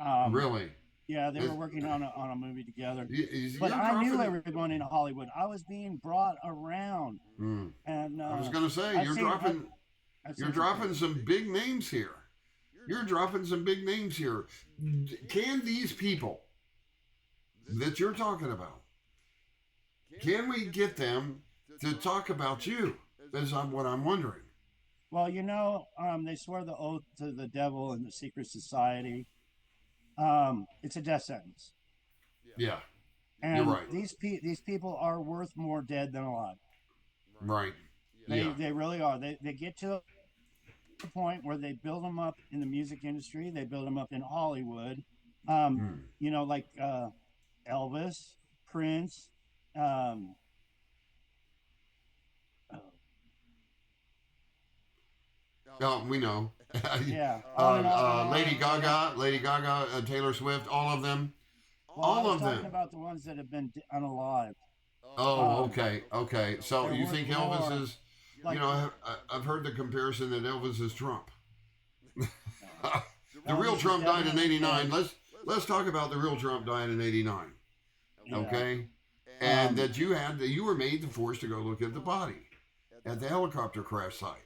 Um, Really? yeah, they were Is- working on a movie together. But you're I knew dropping. everyone in Hollywood. I was being brought around, Mm. and I was going to say I've seen I've you're seen some dropping crazy some shit. big names here. You're dropping some big names here. Can these people that you're talking about, can we get them to talk about you? Is what I'm wondering. Well, you know, they swear the oath to the devil and the secret society. It's a death sentence, Yeah, you're and right. these people are worth more dead than alive. Right. They Yeah. they really are. They get to the point where they build them up in the music industry. They build them up in Hollywood. You know, like Elvis, Prince. Um, Oh, we know. yeah, on and on and on. Lady Gaga, Taylor Swift, all of them. Well, All I was of talking them. about the ones that have been unalived. Oh, okay. So They're you worth think Elvis more. is, Like, I've heard the comparison that Elvis is Trump. The Elvis real is Trump died in definitely '89. dead. Let's talk about the real Trump died in '89. Yeah. Okay, and that you were made the force to go look at the body at the helicopter crash site.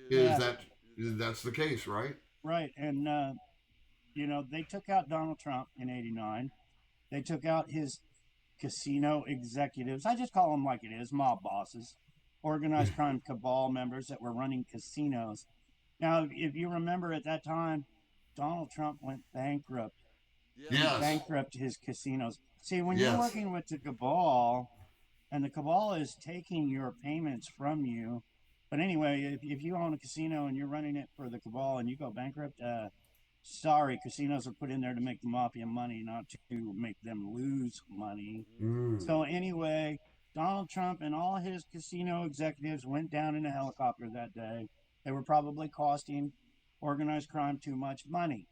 Yeah. That's the case, right? Right, and you know, they took out Donald Trump in '89. They took out his casino executives. I just call them like it is, mob bosses, organized crime cabal members that were running casinos. Now, if you remember at that time, Donald Trump went bankrupt. He Yes. bankrupted his casinos. See, when you're Yes. working with the cabal, and the cabal is taking your payments from you. But anyway, if you own a casino and you're running it for the cabal and you go bankrupt, sorry, casinos are put in there to make the mafia money, not to make them lose money. So anyway, Donald Trump and all his casino executives went down in a helicopter that day. They were probably costing organized crime too much money.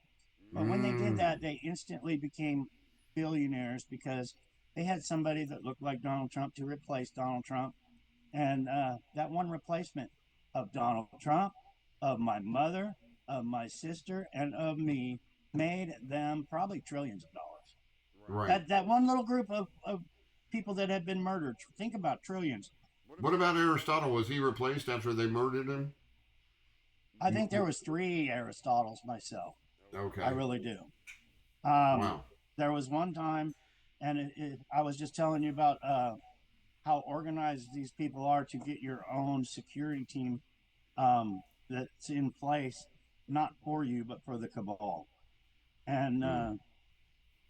But when they did that, they instantly became billionaires because they had somebody that looked like Donald Trump to replace Donald Trump. And that one replacement of Donald Trump, of my mother, of my sister, and of me made them probably trillions of dollars. Right. That one little group of people that had been murdered, think about trillions. What about Aristotle? Was he replaced after they murdered him? I think there was 3 Aristotles myself. Okay. I really do. Wow. There was one time, and I was just telling you about how organized these people are to get your own security team that's in place, not for you, but for the cabal. And,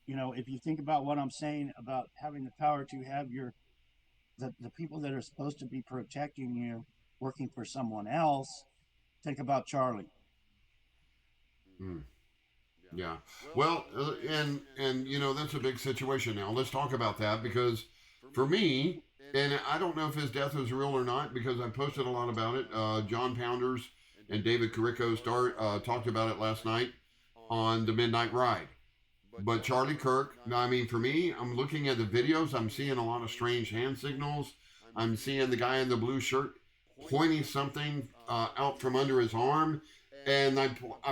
you know, if you think about what I'm saying about having the power to have the people that are supposed to be protecting you working for someone else, think about Charlie. Yeah. Well, and that's a big situation now. Let's talk about that because for me, and I don't know if his death was real or not because I posted a lot about it. John Pounders and David Carrico talked about it last night on the Midnight Ride. But Charlie Kirk, I mean, for me, I'm looking at the videos. I'm seeing a lot of strange hand signals. I'm seeing the guy in the blue shirt pointing something out from under his arm. And I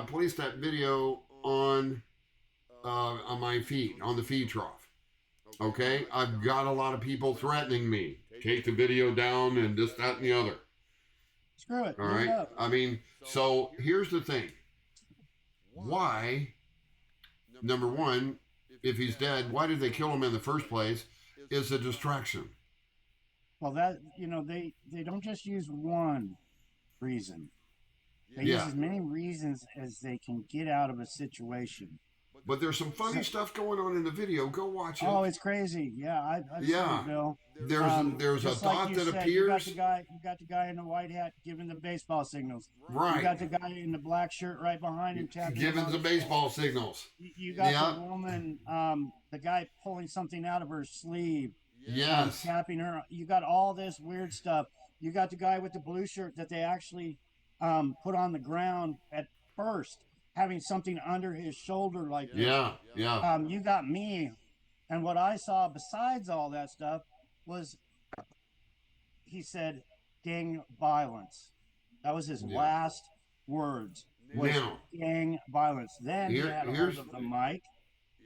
placed that video on my feed, on the feed trough. Okay? I've got a lot of people threatening me. Take the video down and this, that, and the other. Screw it. All right? I mean, so here's the thing. Why, number one, if he's dead, why did they kill him in the first place? Is a distraction. Well, that, you know, they don't just use one reason. They use as many reasons as they can get out of a situation. But there's some funny stuff going on in the video. Go watch it. Oh, it's crazy. Yeah, I've seen it, Bill. There's a dot that appears. You got the guy in the white hat giving the baseball signals. Right. You got the guy in the black shirt right behind him tapping. Giving the baseball signals. You got the woman, the guy pulling something out of her sleeve. Yes. Tapping her. You got all this weird stuff. You got the guy with the blue shirt that they actually put on the ground at first, having something under his shoulder like this. Yeah. You got me, and what I saw besides all that stuff was he said gang violence. That was his last words. Was gang violence. Then he had a hold of the mic.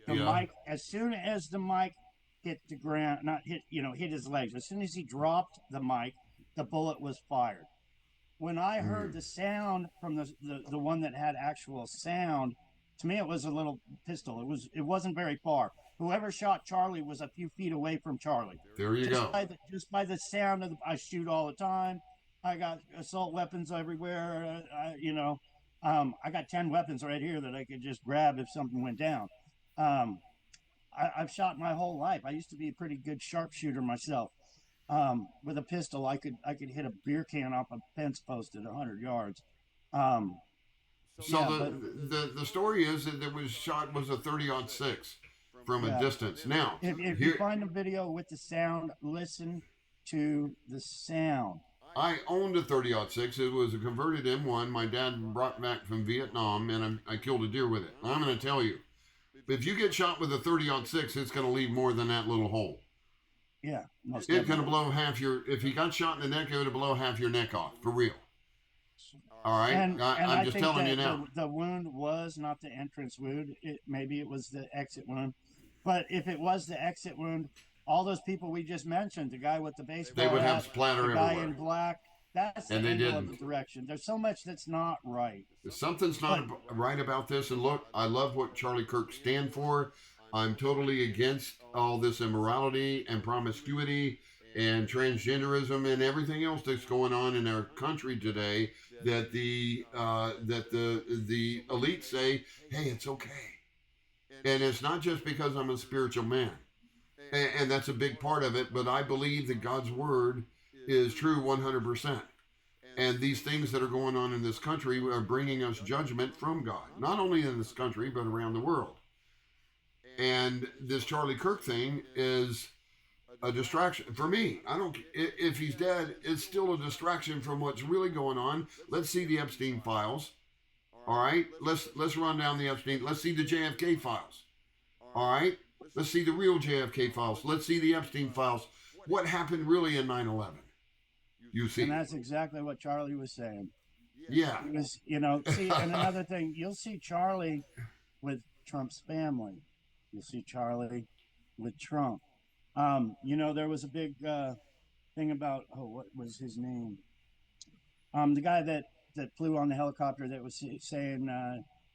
The mic, as soon as the mic hit the ground, not hit, hit his legs. As soon as he dropped the mic, the bullet was fired. When I heard the sound from the one that had actual sound, to me it was a little pistol. It wasn't very far. Whoever shot Charlie was a few feet away from Charlie. There you go. Just by the sound of I shoot all the time. I got assault weapons everywhere. I got 10 weapons right here that I could just grab if something went down. I've shot my whole life. I used to be a pretty good sharpshooter myself. With a pistol, I could hit a beer can off a fence post at 100 yards. So the story is that it was shot was a 30-06 from a distance. Now, if you find a video with the sound, listen to the sound. I owned a 30-06. It was a converted M1. My dad brought back from Vietnam, and I killed a deer with it. I'm going to tell you, if you get shot with a 30-06, it's going to leave more than that little hole. Yeah, it's going to blow half your. If you got shot in the neck, it would blow half your neck off for real. All right, and I'm I just think telling that you now. The wound was not the entrance wound. Maybe it was the exit wound. But if it was the exit wound, all those people we just mentioned, the guy with the baseball they would hat, have splatter the guy everywhere. in black, that's the And they angle didn't. of the direction. There's so much that's not right. Something's not right about this. And look, I love what Charlie Kirk stand for. I'm totally against all this immorality and promiscuity and transgenderism and everything else that's going on in our country today. That the elites say, hey, it's okay. And it's not just because I'm a spiritual man. And that's a big part of it. But I believe that God's word is true 100%. And these things that are going on in this country are bringing us judgment from God. Not only in this country, but around the world. And this Charlie Kirk thing is a distraction for me. I don't. If he's dead, it's still a distraction from what's really going on. Let's see the Epstein files. All right. Let's run down the Epstein. Let's see the JFK files. All right. Let's see the real JFK files. Let's see the Epstein files. What happened really in 9/11? You see. And that's exactly what Charlie was saying. Yeah. He was, see, and another thing, you'll see Charlie with Trump's family. You'll see Charlie with Trump. There was a big thing about, what was his name? The guy that flew on the helicopter that was saying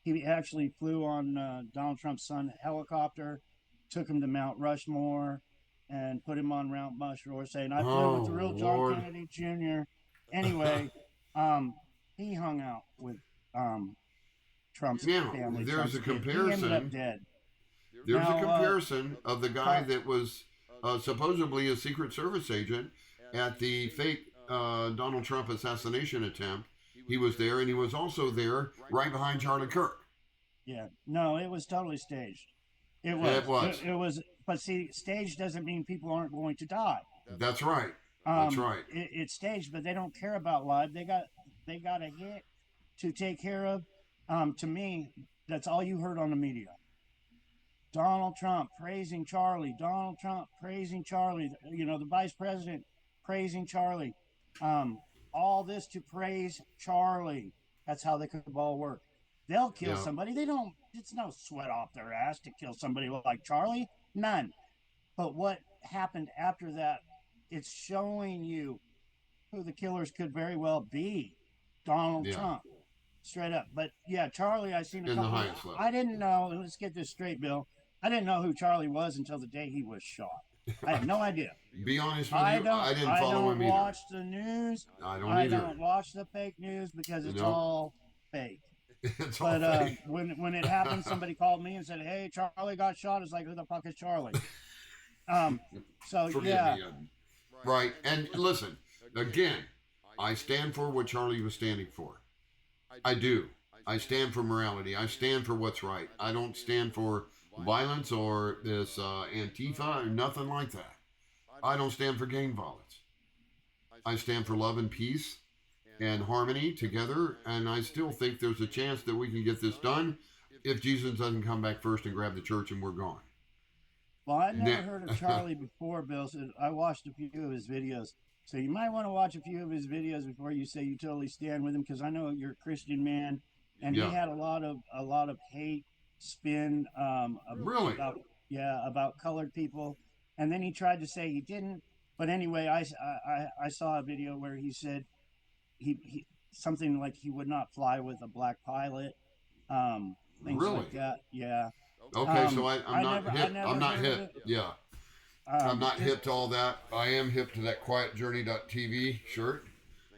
he actually flew on Donald Trump's son helicopter, took him to Mount Rushmore, and put him on Mount Rushmore, saying, I flew with the real John Lord. Kennedy Jr. Anyway, he hung out with Trump's family. There's Trump's a kid. comparison. He ended up dead. There's a comparison of the guy that was supposedly a Secret Service agent at the fake Donald Trump assassination attempt. He was there, and he was also there right behind Charlie Kirk. Yeah. No, it was totally staged. It was. But see, staged doesn't mean people aren't going to die. That's right. That's right. It's staged, but they don't care about live. They got a hit to take care of. To me, that's all you heard on the media. Donald Trump praising Charlie. Donald Trump praising Charlie. The vice president praising Charlie. All this to praise Charlie. That's how the cabal work. They'll kill somebody. They don't. It's no sweat off their ass to kill somebody like Charlie. None. But what happened after that? It's showing you who the killers could very well be. Donald Trump. Straight up. But yeah, Charlie, I seen a couple. I didn't know. Let's get this straight, Bill. I didn't know who Charlie was until the day he was shot. I had no idea. Be honest with you, I didn't follow him either. I don't watch the news. I don't either. I don't watch the fake news because it's all fake. It's all fake. When it happened, somebody called me and said, "Hey, Charlie got shot." It's like, who the fuck is Charlie? Forgive me. Right. And listen, again, I stand for what Charlie was standing for. I do. I stand for morality. I stand for what's right. I don't stand for violence or this Antifa or nothing like that. I don't stand for gang violence. I stand for love and peace and harmony together, and I still think there's a chance that we can get this done if Jesus doesn't come back first and grab the church and we're gone. Well, I never heard of Charlie before, Bill. So I watched a few of his videos. So you might want to watch a few of his videos before you say you totally stand with him, because I know you're a Christian man, and he had a lot of hate spin about colored people, and then he tried to say he didn't. But anyway, I saw a video where he said he something like he would not fly with a black pilot, things like that. Yeah. Okay, so I'm not hip. Yeah. I'm not hip to all that. I am hip to that quietjourney.tv shirt.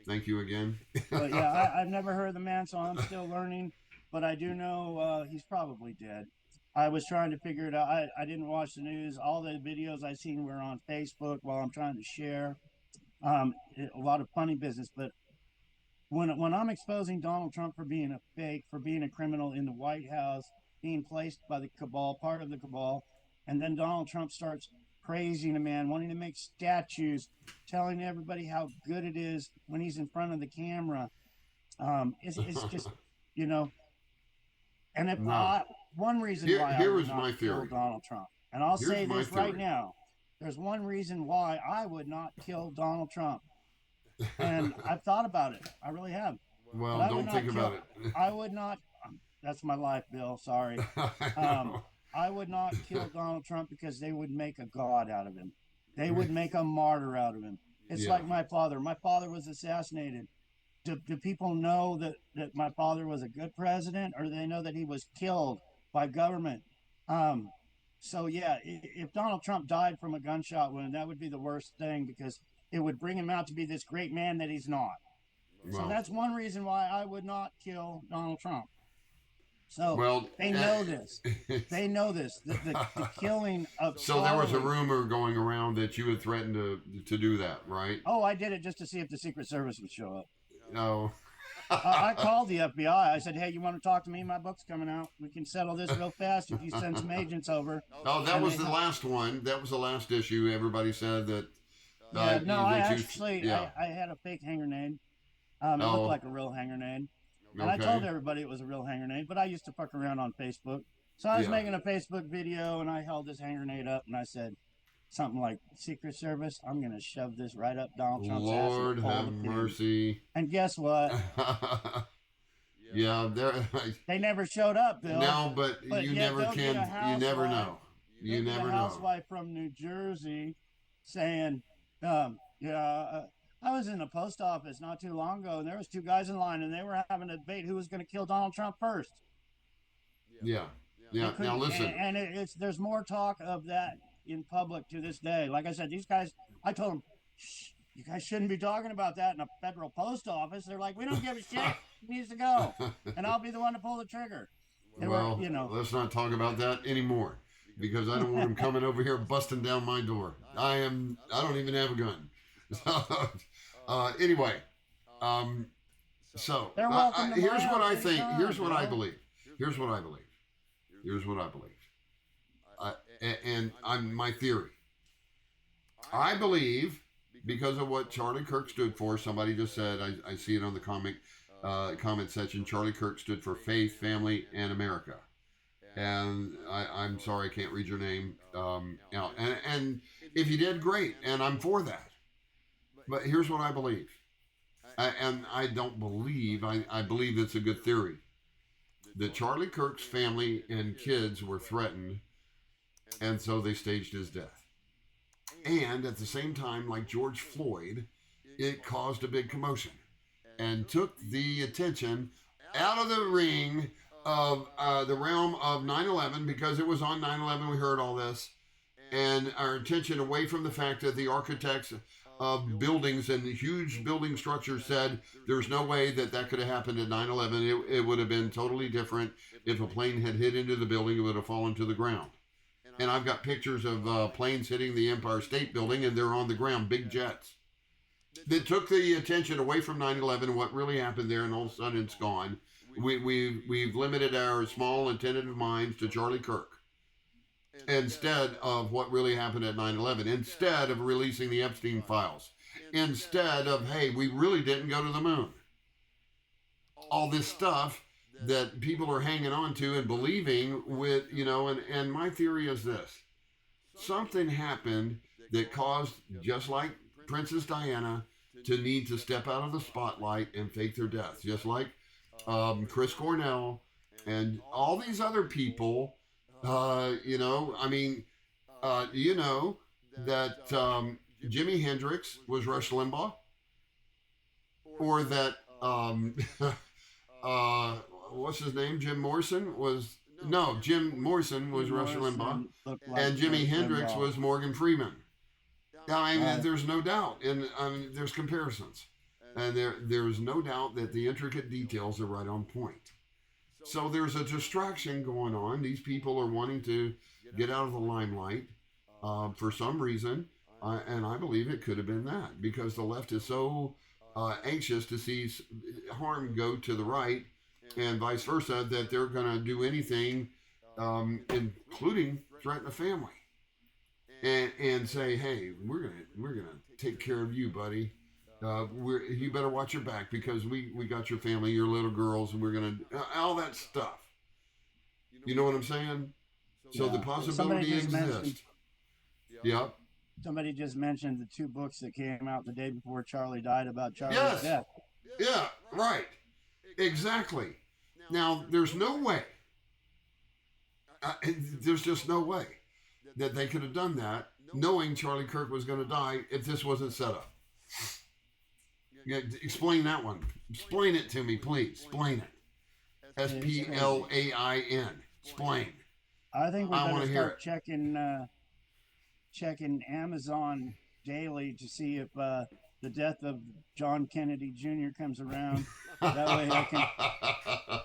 Thank you again. But yeah, I've never heard of the man, so I'm still learning. But I do know he's probably dead. I was trying to figure it out. I didn't watch the news. All the videos I seen were on Facebook while I'm trying to share. A lot of funny business. But when I'm exposing Donald Trump for being a fake, for being a criminal in the White House, being placed by the cabal, part of the cabal, and then Donald Trump starts praising the man, wanting to make statues, telling everybody how good it is when he's in front of the camera. It's just, you know, and if No. I, one reason Here, why I here would is not my kill theory. Donald Trump, and I'll Here's say my this right theory. now, there's one reason why I would not kill Donald Trump, and I've thought about it. I really have. But Well, I would don't think not kill. about it. I would not. That's my life, Bill. Sorry. I Um, know. I would not kill Donald Trump because they would make a god out of him. They would make a martyr out of him. It's Yeah. like my father. My father was assassinated. Do people know that my father was a good president, or do they know that he was killed by government? Um, so yeah, if Donald Trump died from a gunshot wound, that would be the worst thing because it would bring him out to be this great man that he's not. So Well, that's one reason why I would not kill Donald Trump. So well. they know this. They know this. The killing of So there was a Charlie. rumor going around that you had threatened to do that, right? Oh, I did it just to see if the Secret Service would show up. No. I called the FBI. I said, "Hey, you want to talk to me? My book's coming out. We can settle this real fast if you send some agents over." Oh, that And was they the last one. That was the last issue. Everybody said that. Yeah, no, I that you- actually yeah. I had a fake hanger name. It Oh. looked like a real hanger name, and I Okay. told everybody it was a real hanger name. But I used to fuck around on Facebook, so I was Yeah. making a Facebook video, and I held this hanger name up, and I said something like, "Secret Service, I'm gonna shove this right up Donald Trump's ass Lord and pull have the pin." mercy. And guess what? Yeah, there. They never showed up, Bill. No, but you yet never they'll get a can. You never housewife- know. You There'll be never a know. housewife from New Jersey saying, I was in the post office not too long ago, and there was two guys in line, and they were having a debate who was going to kill Donald Trump first." Yeah. They Yeah. couldn't- Now listen. and it's there's more talk of that in public to this day. Like I said, these guys, I told them, "Shh, you guys shouldn't be talking about that in a federal post office." They're like, "We don't give a shit. He needs to go, and I'll be the one to pull the trigger." They Well, were, you know. let's not talk about that anymore because I don't want him coming over here busting down my door. I don't even have a gun. So, anyway, so They're welcome to my here's what house I think. anytime, Here's what I bro. believe. Here's what I believe. Here's what I believe. And I'm my theory. I believe because of what Charlie Kirk stood for. Somebody just said, I see it on the comment section. Charlie Kirk stood for faith, family, and America. And I'm sorry I can't read your name. And if you did, great. And I'm for that. But here's what I believe. And I don't believe, I believe it's a good theory. That Charlie Kirk's family and kids were threatened, and so they staged his death. And at the same time, like George Floyd, it caused a big commotion and took the attention out of the ring of the realm of 9/11, because it was on 9/11 we heard all this, and our attention away from the fact that the architects of buildings and huge building structures said there's no way that could have happened at 9/11. It would have been totally different. If a plane had hit into the building, it would have fallen to the ground. And I've got pictures of planes hitting the Empire State Building, and they're on the ground, big jets. That took the attention away from 9/11, what really happened there, and all of a sudden it's gone. We've limited our small and tentative minds to Charlie Kirk instead of what really happened at 9/11, instead of releasing the Epstein files, instead of, hey, we really didn't go to the moon. All this stuff that people are hanging on to and believing with, and my theory is this. Something happened that caused, just like Princess Diana, to need to step out of the spotlight and fake their death. Just like Chris Cornell and all these other people, that Jimi Hendrix was Rush Limbaugh, or that what's his name? Jim Morrison was Rush Limbaugh, and Jimi Hendrix was Morgan Freeman. There's no doubt, and there's comparisons, and there's no doubt that the intricate details are right on point. So there's a distraction going on. These people are wanting to get out of the limelight for some reason, and I believe it could have been that, because the left is so anxious to see harm go to the right, and vice versa, that they're going to do anything, including threaten a family, and say, "Hey, we're gonna take care of you, buddy. You better watch your back because we got your family, your little girls, and we're gonna all that stuff." You know what I'm saying? So the possibility exists. Yep. Somebody just mentioned the 2 books that came out the day before Charlie died about Charlie's Yes. death. Yeah. Right. Exactly. Now, there's no way. There's just no way that they could have done that, knowing Charlie Kirk was going to die, if this wasn't set up. Yeah, explain that one. Explain it to me, please. Explain it. SPLAIN. Explain. I think we I wanna better hear start checking Amazon daily to see if the death of John Kennedy Jr. comes around. That way I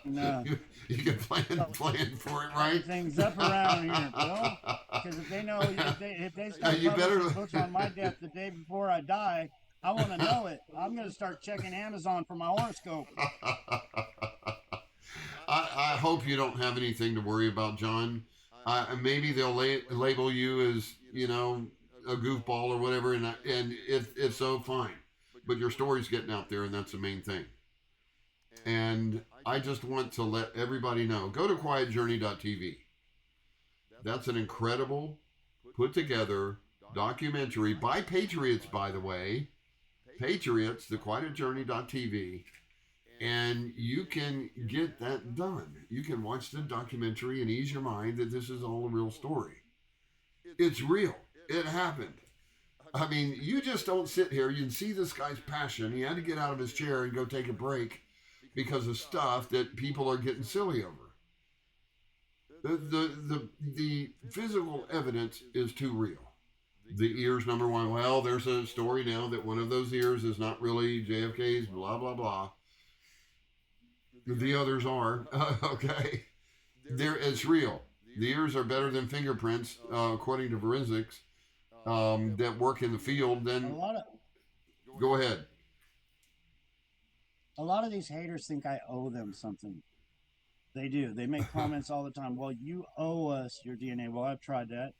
can you can plan for it, right? things up around here, Bill. Because if they know, if they start publishing books on my death the day before I die, I want to know it. I'm going to start checking Amazon for my horoscope. I hope you don't have anything to worry about, John. Maybe they'll label you as, a goofball or whatever, and if so, fine. But your story's getting out there, and that's the main thing. And I just want to let everybody know. Go to quietjourney.tv. That's an incredible, put-together documentary by Patriots, by the way. Patriots, the quietjourney.tv. And you can get that done. You can watch the documentary and ease your mind that this is all a real story. It's real. It happened. I mean, you just don't sit here. You can see this guy's passion. He had to get out of his chair and go take a break because of stuff that people are getting silly over. The physical evidence is too real. The ears, number one. Well, there's a story now that one of those ears is not really JFK's, blah, blah, blah. The others are. Okay. It's real. The ears are better than fingerprints, according to forensics, that work in the field. Then go ahead. A lot of these haters think I owe them something. They do. They make comments all the time. Well, you owe us your DNA. Well, I've tried that.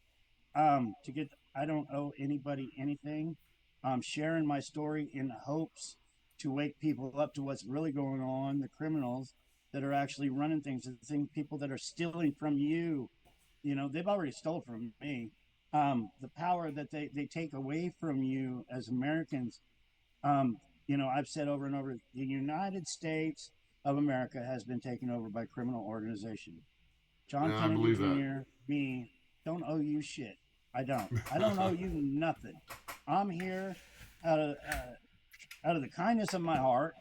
I don't owe anybody anything. I'm sharing my story in hopes to wake people up to what's really going on, the criminals that are actually running things, the people that are stealing from you. They've already stole from me. The power that they take away from you as Americans. I've said over and over, the United States of America has been taken over by criminal organization. John Kennedy Jr., me, don't owe you shit. I don't owe you nothing. I'm here out of the kindness of my heart,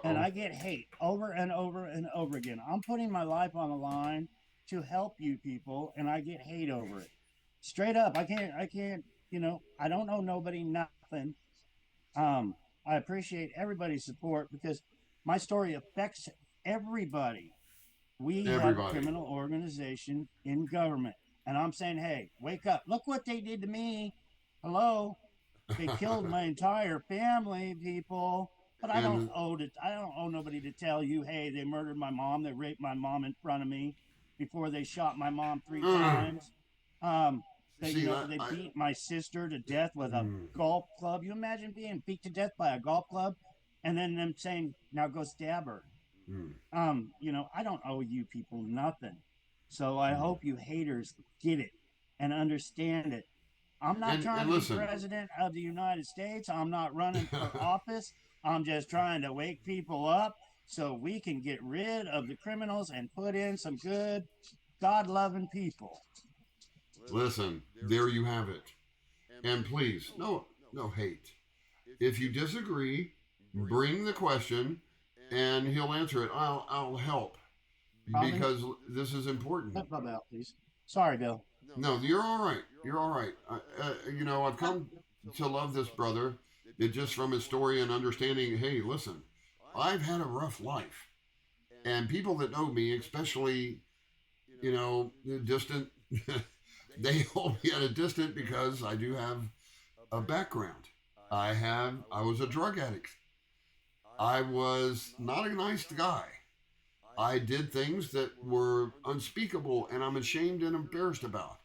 and I get hate over and over and over again. I'm putting my life on the line to help you people, and I get hate over it. Straight up, I can't, I don't owe nobody nothing. I appreciate everybody's support because my story affects everybody. We have a criminal organization in government, and I'm saying, hey, wake up. Look what they did to me. Hello. They killed my entire family, people. But I don't owe nobody to tell you, hey, they murdered my mom. They raped my mom in front of me before they shot my mom 3 times. They beat my sister to death with a golf club. You imagine being beat to death by a golf club, and then them saying, "Now go stab her." I don't owe you people nothing. So I hope you haters get it and understand it. I'm not trying to be president of the United States. I'm not running for office. I'm just trying to wake people up so we can get rid of the criminals and put in some good, God-loving people. Listen, there you have it. And please, no hate. If you disagree, bring the question, and he'll answer it. I'll help because this is important. Help Bob out, please. Sorry, Bill. No, you're all right. You're all right. I've come to love this brother. It just from his story and understanding, hey, listen, I've had a rough life. And people that know me, especially, distant, they hold me at a distance because I do have a background. I was a drug addict. I was not a nice guy. I did things that were unspeakable and I'm ashamed and embarrassed about.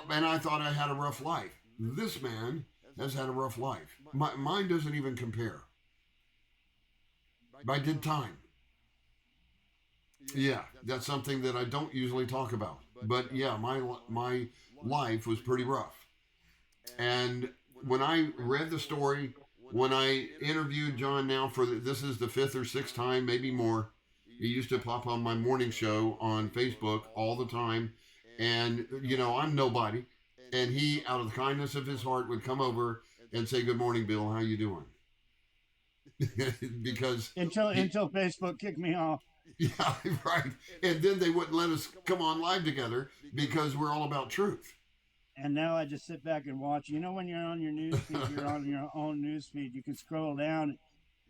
And I thought I had a rough life. This man has had a rough life. Mine doesn't even compare. I did time. Yeah, that's something that I don't usually talk about. But yeah, my life was pretty rough. And when I read the story, when I interviewed John now this is the 5th or 6th time, maybe more. He used to pop on my morning show on Facebook all the time. And, I'm nobody. And he, out of the kindness of his heart, would come over and say, "Good morning, Bill. How you doing?" Because until Facebook kicked me off. Yeah, right. And then they wouldn't let us come on live together because we're all about truth. And now I just sit back and watch. When you're on your newsfeed, you're on your own newsfeed. You can scroll down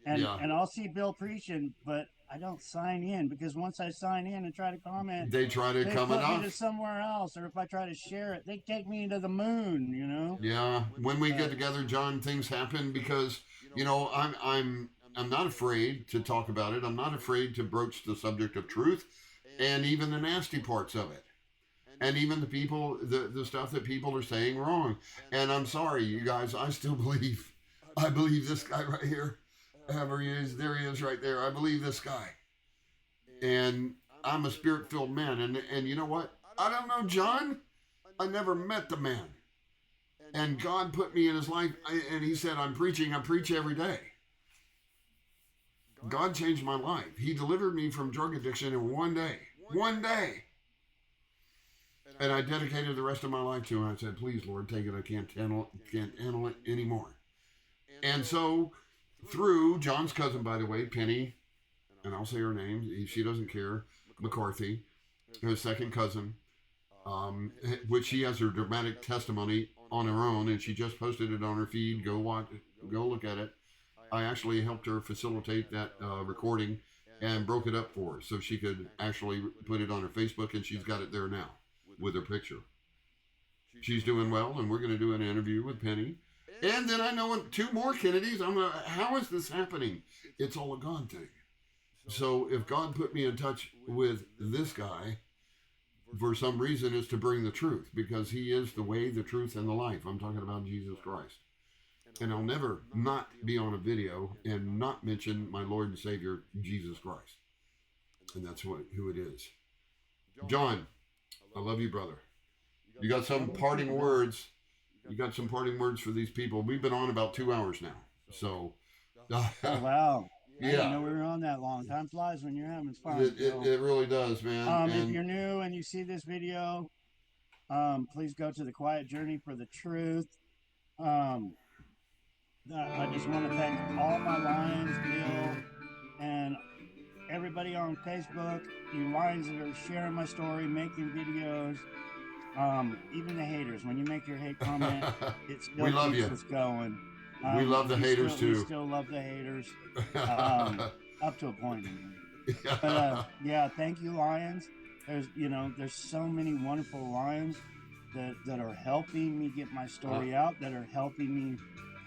and I'll see Bill preaching, but I don't sign in because once I sign in and try to comment, they try to come put me to somewhere else. Or if I try to share it, they take me to the moon. Yeah. When we get together, John, things happen because I'm not afraid to talk about it. I'm not afraid to broach the subject of truth and even the nasty parts of it. And even the people, the stuff that people are saying wrong. And I'm sorry, you guys, I still believe. I believe this guy right here. There he is right there. I believe this guy. And I'm a spirit-filled man. And you know what? I don't know John. I never met the man. And God put me in his life. And he said, I preach every day. God changed my life. He delivered me from drug addiction in one day. One day. And I dedicated the rest of my life to him. I said, "Please, Lord, take it. I can't handle it anymore." And so, through John's cousin, by the way, Penny, and I'll say her name, she doesn't care, McCarthy, her second cousin, which she has her dramatic testimony on her own, and she just posted it on her feed. Go look at it. I actually helped her facilitate that recording and broke it up for her so she could actually put it on her Facebook, and she's got it there now with her picture. She's doing well, and we're going to do an interview with Penny. And then I know 2 more Kennedys. How is this happening? It's all a God thing. So if God put me in touch with this guy, for some reason, it's to bring the truth, because he is the way, the truth, and the life. I'm talking about Jesus Christ. And I'll never not be on a video and not mention my Lord and Savior, Jesus Christ. And that's who it is. John, I love you, brother. You got some parting words. You got some parting words for these people. We've been on about 2 hours now. So. Oh, wow. I Yeah. didn't know we were on that long. Time flies when you're having fun. It really does, man. If you're new and you see this video, please go to The Quiet Journey for the Truth. I just want to thank all my Lions, Bill, and everybody on Facebook, you Lions that are sharing my story, making videos, even the haters. When you make your hate comment, it still keeps us going. We love the haters too. We still love the haters, up to a point. But yeah, thank you, Lions. There's so many wonderful Lions that are helping me get my story out, that are helping me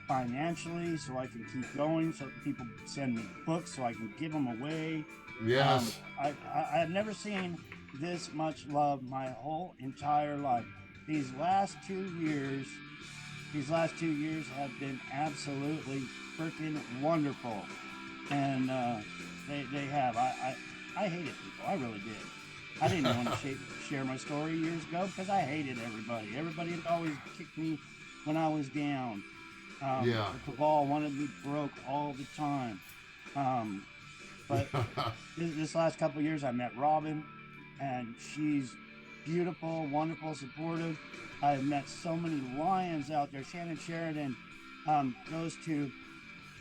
financially so I can keep going, so people send me books so I can give them away. Yes. I've never seen this much love my whole entire life. These last 2 years have been absolutely freaking wonderful. And they have. I hated people. I really did. I didn't want to share my story years ago because I hated everybody. Everybody had always kicked me when I was down. The Cabal wanted me broke all the time. But this last couple of years, I met Robin, and she's beautiful, wonderful, supportive. I've met so many Lions out there. Shannon Sheridan goes to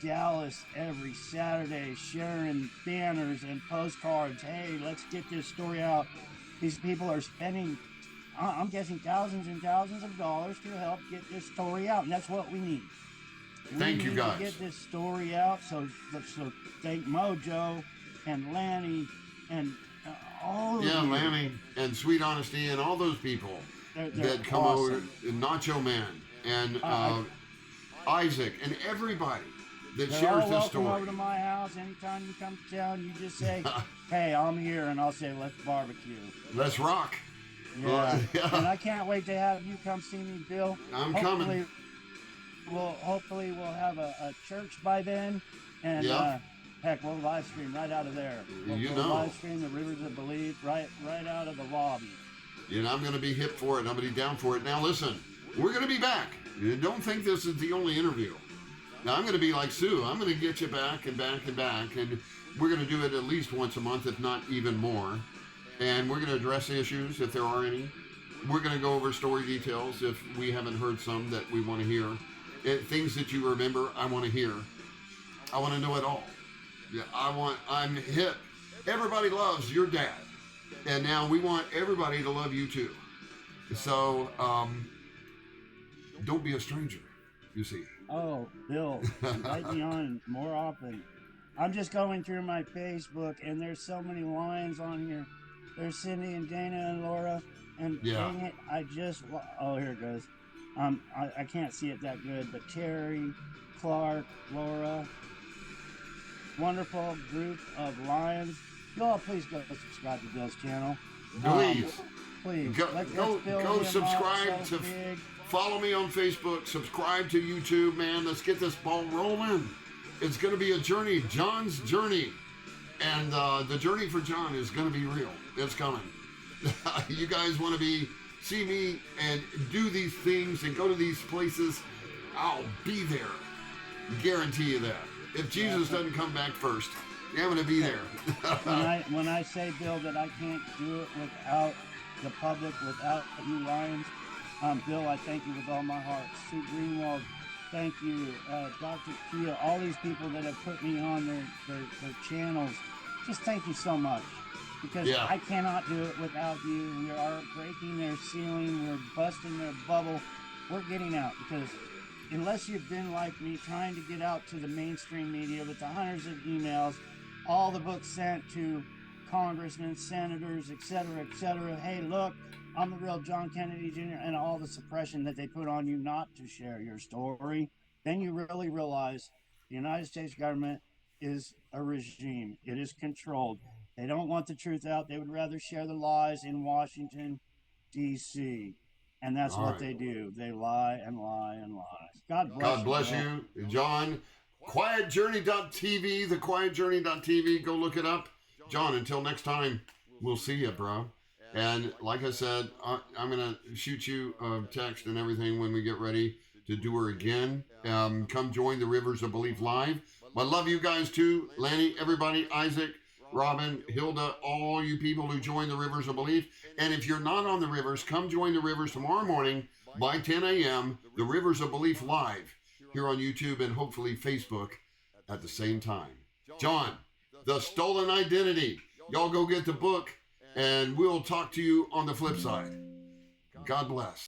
Dallas every Saturday, sharing banners and postcards. Hey, let's get this story out. These people are spending, I'm guessing, thousands and thousands of dollars to help get this story out, and that's what we need. Thank you, guys. To get this story out. So thank Mojo and Lanny and all of you. Yeah, Lanny and Sweet Honesty and all those people that come awesome. over, Nacho Man and Isaac and everybody that They're shares all this welcome story. over to my house. Anytime you come to town, you just say, hey, I'm here, and I'll say, let's barbecue. Let's rock. Yeah. Yeah. And I can't wait to have you come see me, Bill. I'm coming. Hopefully we'll have a church by then, and Yeah. heck, we'll live stream right out of there. You We'll know. live stream the Rivers of Belief right out of the lobby. You know, I'm going to be hip for it. I'm going to be down for it. Now, listen, we're going to be back. Don't think this is the only interview. Now, I'm going to be like Sue. I'm going to get you back and back and back, and we're going to do it at least once a month, if not even more. And we're going to address issues if there are any. We're going to go over story details if we haven't heard some that we want to hear. Things that you remember, I want to hear. I want to know it all. Yeah, I'm hip. Everybody loves your dad. And now we want everybody to love you too. So, don't be a stranger, you see. Oh, Bill, invite me on more often. I'm just going through my Facebook, and there's so many lines on here. There's Cindy and Dana and Laura, and dang it, oh, here it goes. I can't see it that good, but Terry, Clark, Laura, wonderful group of lions. Y'all, please go subscribe to Bill's channel. Please. Please. Go subscribe to... Big. Follow me on Facebook. Subscribe to YouTube, man. Let's get this ball rolling. It's going to be a journey, John's journey. And the journey for John is going to be real. It's coming. You guys want to see me and do these things and go to these places, I'll be there. Guarantee you that. If Jesus doesn't come back first, I'm going to be there. when I say, Bill, that I can't do it without the public, without you lions, Bill, I thank you with all my heart. Sue Greenwald, thank you. Dr. Kia, all these people that have put me on their channels, just thank you so much. Because I cannot do it without you. We are breaking their ceiling. We're busting their bubble. We're getting out because unless you've been like me trying to get out to the mainstream media with the hundreds of emails, all the books sent to congressmen, senators, etc., hey, look, I'm the real John Kennedy Jr., and all the suppression that they put on you not to share your story, then you really realize the United States government is a regime. It is controlled. They don't want the truth out. They would rather share the lies in Washington, D.C., and that's what they do. They lie and lie and lie. God bless you, John. QuietJourney.tv, thequietjourney.tv. Go look it up. John, until next time, we'll see you, bro. And like I said, I'm going to shoot you a text and everything when we get ready to do her again. Come join the Rivers of Belief Live. I love you guys too. Lanny, everybody, Isaac, Robin, Hilda, all you people who join the Rivers of Belief. And if you're not on the Rivers, come join the Rivers tomorrow morning by 10 a.m. The Rivers of Belief Live here on YouTube and hopefully Facebook at the same time. John, The Stolen Identity. Y'all go get the book and we'll talk to you on the flip side. God bless.